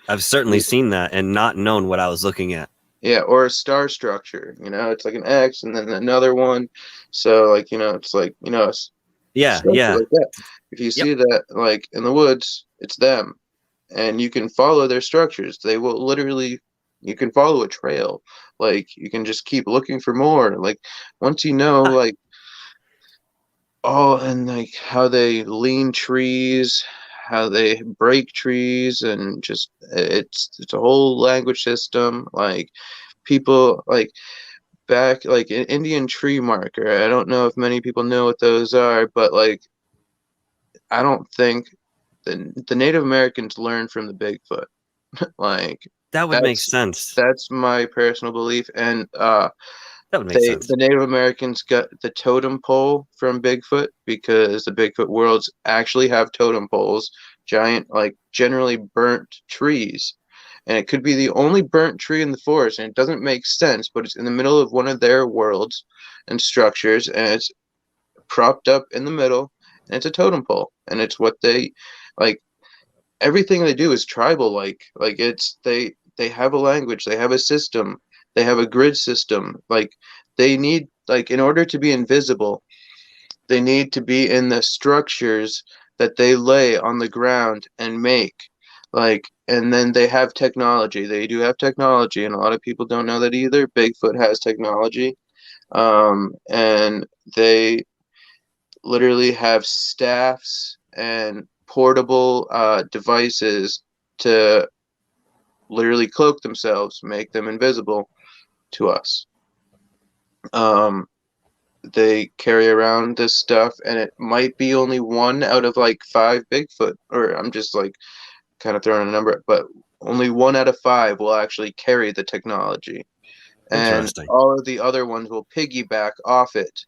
I've certainly seen that and not known what I was looking at. Yeah, or a star structure, you know, it's like an X and then another one. So, like, you know, it's like, you know, yeah. like that. If you see that, like, in the woods, it's them. And you can follow their structures. They will literally, you can follow a trail. Like, you can just keep looking for more. Like, once you know, like, and like how they lean trees, how they break trees, and just it's a whole language system. Like, people, like, back, like, an Indian tree marker. I don't know if many people know what those are, but like, I don't think the Native Americans learned from the Bigfoot. Like, that would make sense. That's my personal belief, and that would make sense. The Native Americans got the totem pole from Bigfoot because the Bigfoot worlds actually have totem poles, giant, like, generally burnt trees. And it could be the only burnt tree in the forest, and it doesn't make sense, but it's in the middle of one of their worlds and structures, and it's propped up in the middle, and it's a totem pole. And it's what they, like, everything they do is tribal, like it's, they have a language, they have a system, they have a grid system. Like, they need, like, in order to be invisible, they need to be in the structures that they lay on the ground and make. Like, and then they have technology. They do have technology, and a lot of people don't know that either. Bigfoot has technology. And they literally have staffs and portable devices to literally cloak themselves, make them invisible to us. They carry around this stuff, and it might be only 1 out of like 5 Bigfoot, or I'm just like kind of throwing a number, but only 1 out of 5 will actually carry the technology, and all of the other ones will piggyback off it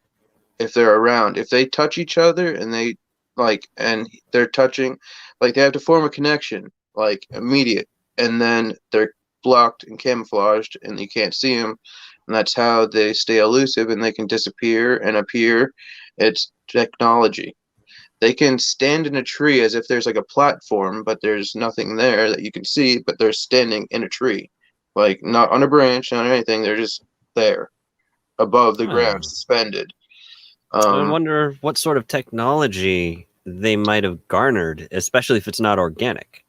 if they're around. If they touch each other and they, like, and they're touching, like, they have to form a connection, like, immediate, and then they're blocked and camouflaged and you can't see them, and that's how they stay elusive and they can disappear and appear. It's technology. they can stand in a tree as if there's like a platform, but there's nothing there that you can see, but they're standing in a tree. Like not on a branch, not on anything, they're just there above the ground, Oh. suspended. I Um, wonder what sort of technology they might have garnered, especially if it's not organic.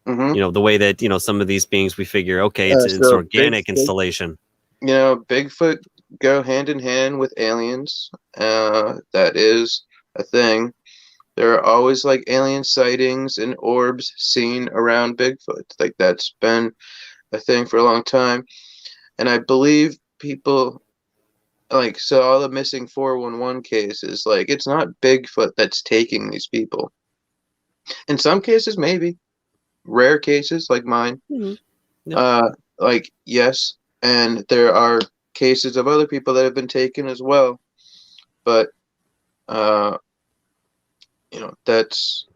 mhm. The way that, some of these beings we figure, okay, it's So organic installation. Bigfoot go hand in hand with aliens. That is a thing. There are always like alien sightings and orbs seen around Bigfoot. Like that's been a thing for a long time. And I believe people like so all the missing 411 cases, like it's not Bigfoot that's taking these people. In some cases, maybe. Rare cases like mine. Mhm. Yeah. Like yes, and there are cases of other people that have been taken as well. But uh, that's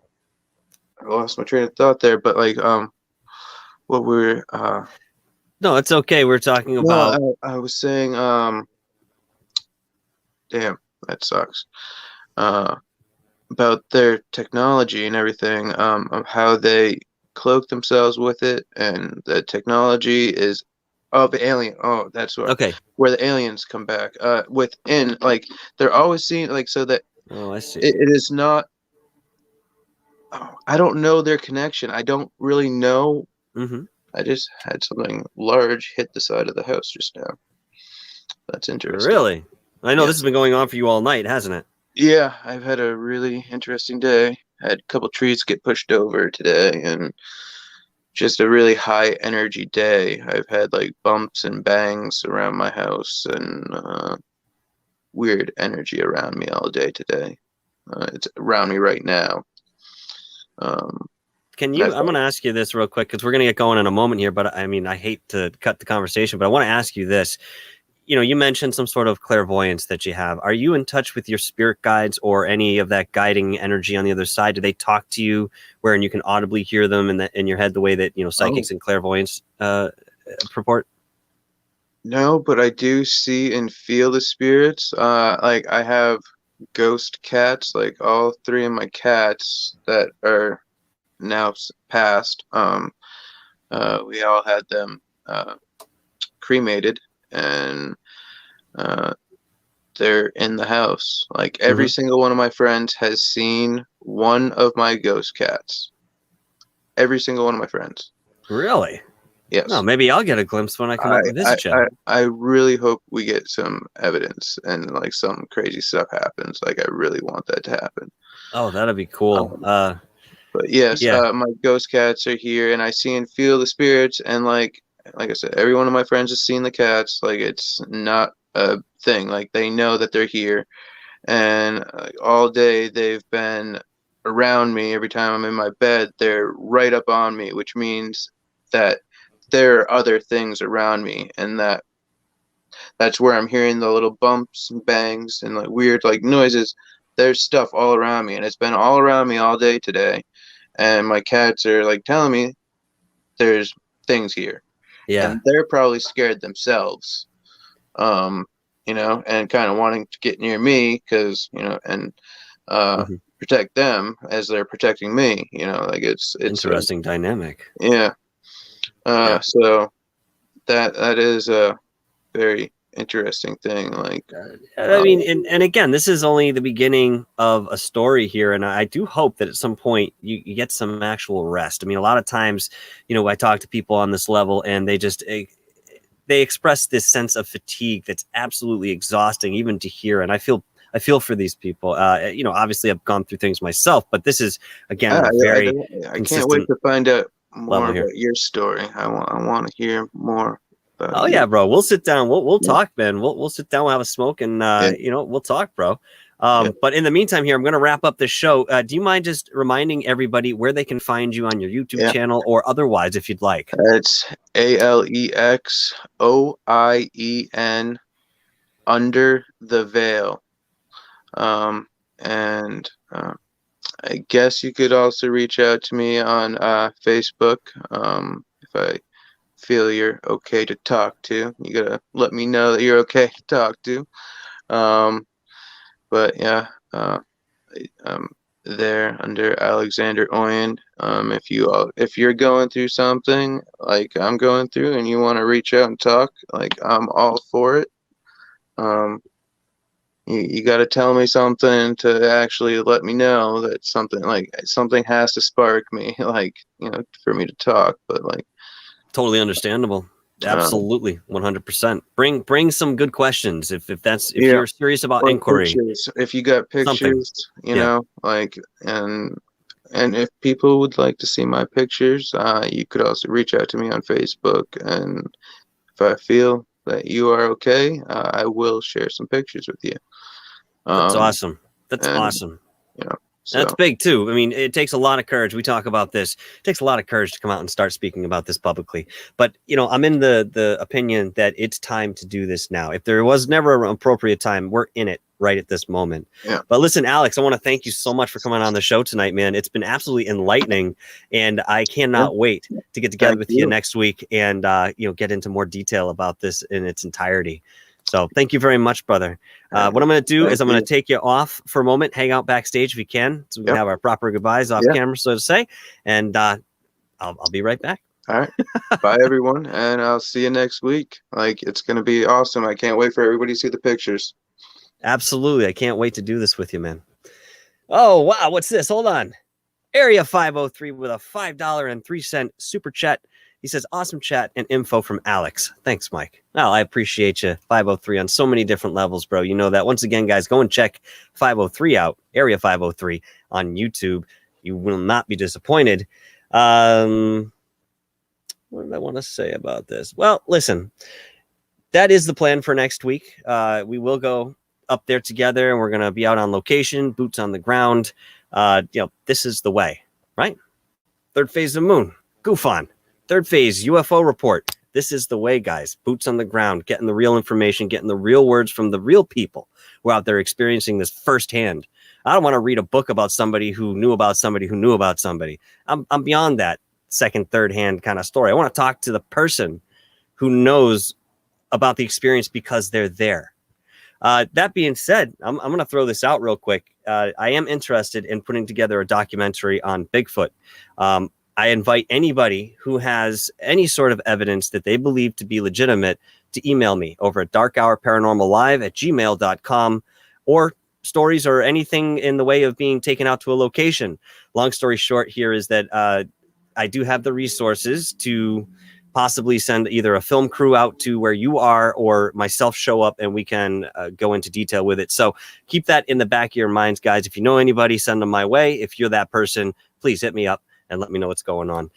I lost my train of thought there. But like what we're No, it's okay. We're talking about. no, I was saying damn, that sucks. Uh, about their technology and everything, of how they cloak themselves with it, and the technology is of alien. Oh, that's Okay. where the aliens come back. Within, like they're always seen, like so that Oh, I see. it is not. Oh, I don't know their connection. I don't really know. Mm-hmm. I just had something large hit the side of the house just now. That's interesting. Really? I know this Yes. has been going on for you all night, hasn't it? Yeah, I've had a really interesting day. Had a couple trees get pushed over today, and just a really high energy day. I've had like bumps and bangs around my house and weird energy around me all day today. It's around me right now. Um, I'm I've, going to ask you this real quick because we're going to get going in a moment here. But I mean, I hate to cut the conversation, but I want to ask you this. You mentioned some sort of clairvoyance that you have. Are you in touch with your spirit guides or any of that guiding energy on the other side? Do they talk to you wherein you can audibly hear them in your head the way that, psychics and clairvoyants purport? no, but I do see and feel the spirits. Like I have ghost cats, like all three of my cats that are now passed. We all had them cremated, and uh, they're in the house. Like every Mm-hmm. single one of my friends has seen one of my ghost cats. Every single one of my friends. Really? No, Yes. maybe I'll get a glimpse when I come I, up and I, visit you. I really hope we get some evidence and like some crazy stuff happens. Like I really want that to happen. Oh, that'd be cool. Um, but yes, Yeah. my ghost cats are here, and I see and feel the spirits. And like I said, every one of my friends has seen the cats. Like it's not a thing. Like they know that they're here, and all day they've been around me. Every time I'm in my bed, they're right up on me, which means that there are other things around me, and that's where I'm hearing the little bumps and bangs and like weird like noises. There's stuff all around me, and it's been all around me all day today. And my cats are like telling me there's things here, Yeah. and they're probably scared themselves. Um, and kind of wanting to get near me because and Mm-hmm. protect them as they're protecting me. Like it's Interesting dynamic. yeah. Yeah. So that is a very interesting thing. Like, I mean, and again, this is only the beginning of a story here, and I do hope that at some point you get some actual rest. I mean, a lot of times, I talk to people on this level, and they express this sense of fatigue that's absolutely exhausting, even to hear. And I feel for these people. Obviously, I've gone through things myself, but this is again on a very I can't wait consistent to find out more level here. about your story. I want to hear more about Oh you. yeah, bro. We'll sit down. We'll Yeah. talk, man. We'll sit down. We'll have a smoke, and Yeah. we'll talk, bro. Yeah. But in the meantime, here I'm going to wrap up this show. Do you mind just reminding everybody where they can find you on your YouTube Yeah. channel or otherwise, if you'd like? It's AlexOien under the veil. And I guess you could also reach out to me on Facebook. If I feel you're okay to talk to, you gotta let me know that you're okay to talk to. But yeah, there under Alexander Oien. If you're going through something like I'm going through and you want to reach out and talk, like I'm all for it. Um, you got to tell me something to actually let me know that something has to spark me, like, for me to talk. But like, Totally understandable. um, Absolutely, 100%. Bring some good questions if yeah, you're serious about or inquiry. pictures. If you got Something. pictures, Yeah. like, and if people would like to see my pictures, you could also reach out to me on Facebook. And if I feel that you are okay, I will share some pictures with you. That's Um, awesome. That's and awesome. so That's big too. I mean, it takes a lot of courage. We talk about this. It takes a lot of courage to come out and start speaking about this publicly. But I'm in the opinion that it's time to do this now. If there was never an appropriate time, we're in it right at this moment. yeah, But listen, Alex, I want to thank you so much for coming on the show tonight, man. It's been absolutely enlightening, and I yeah, cannot wait to get together thank with you you. next week and get into more detail about this in its entirety. So thank you very much, brother. What I'm going to do Thank is I'm going you. to take you off for a moment, hang out backstage if you can, so we can Yep. have our proper goodbyes off Yeah. camera, so to say. And I'll be right back. All right. Bye, everyone, and I'll see you next week. Like, it's gonna be awesome. I can't wait for everybody to see the pictures. Absolutely. I can't wait to do this with you, man. Oh, wow. What's this? Hold on. Area 503 with a $5.03 super chat. He says, awesome chat and info from Alex. Thanks, Mike. Well, I appreciate you. 503 on so many different levels, bro. You know that. Once again, guys, go and check 503 out, Area 503 on YouTube. You will not be disappointed. What did I want to say about this? Well, listen, that is the plan for next week. We will go up there together and we're going to be out on location, boots on the ground. This is the way, right? Third phase of moon, GUFON, third phase UFO report. This is the way, guys. Boots on the ground, getting the real information, getting the real words from the real people who are out there experiencing this firsthand. I don't want to read a book about somebody who knew about somebody who knew about somebody. I'm beyond that second, third hand kind of story. I want to talk to the person who knows about the experience because they're there. That being said, I'm going to throw this out real quick. I am interested in putting together a documentary on Bigfoot. I invite anybody who has any sort of evidence that they believe to be legitimate to email me over at darkhourparanormallive@gmail.com, or stories or anything in the way of being taken out to a location. Long story short here is that I do have the resources to possibly send either a film crew out to where you are or myself show up and we can go into detail with it. So keep that in the back of your minds, guys. If you know anybody, send them my way. If you're that person, please hit me up and let me know what's going on.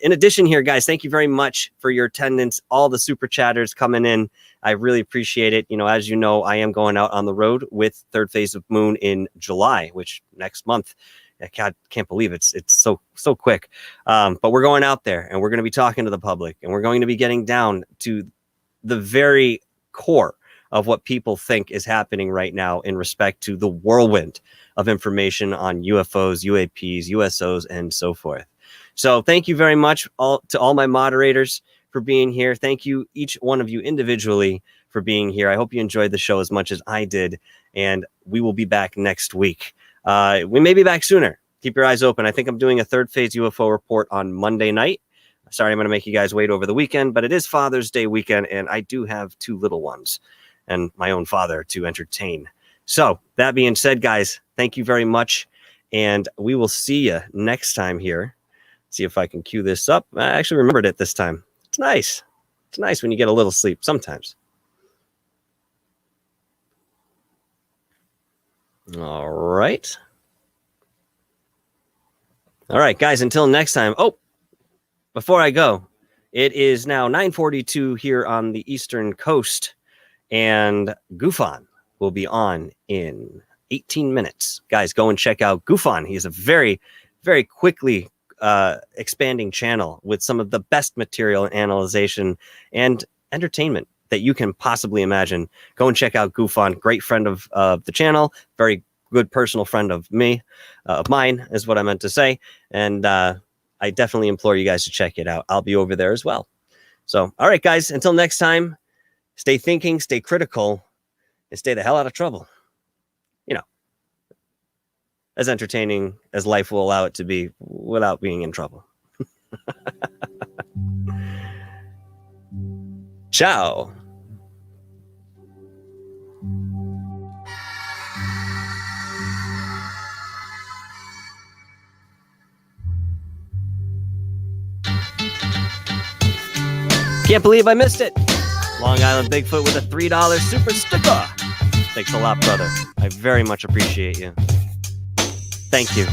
In addition here, guys, thank you very much for your attendance. All the super chatters coming in. I really appreciate it. As you know, I am going out on the road with Third Phase of Moon in July, which next month. I can't believe it's so quick. But we're going out there and we're going to be talking to the public and we're going to be getting down to the very core of what people think is happening right now in respect to the whirlwind of information on UFOs, UAPs, USOs, and so forth. So thank you very much to all my moderators for being here. Thank you, each one of you individually, for being here. I hope you enjoyed the show as much as I did, and we will be back next week. We may be back sooner. Keep your eyes open. I think I'm doing a third phase UFO report on Monday night. Sorry, I'm going to make you guys wait over the weekend, but it is Father's Day weekend, and I do have 2 little ones and my own father to entertain. So that being said, guys, thank you very much, and we will see you next time here. See if I can cue this up. I actually remembered it this time. It's nice. It's nice when you get a little sleep sometimes. All right. All right, guys, until next time. Oh, before I go, it is now 9:42 here on the Eastern Coast, and GUFON will be on in 18 minutes. Guys, go and check out GUFON. He is a very, very quickly expanding channel with some of the best material and analyzation and entertainment that you can possibly imagine. Go and check out GUFON. Great friend of the channel. Very good personal friend of mine is what I meant to say. And I definitely implore you guys to check it out. I'll be over there as well. So, all right, guys, until next time, stay thinking, stay critical, and stay the hell out of trouble. as entertaining as life will allow it to be without being in trouble. Ciao. Can't believe I missed it. Long Island Bigfoot with a $3 super sticker. Thanks a lot, brother. I very much appreciate you. Thank you.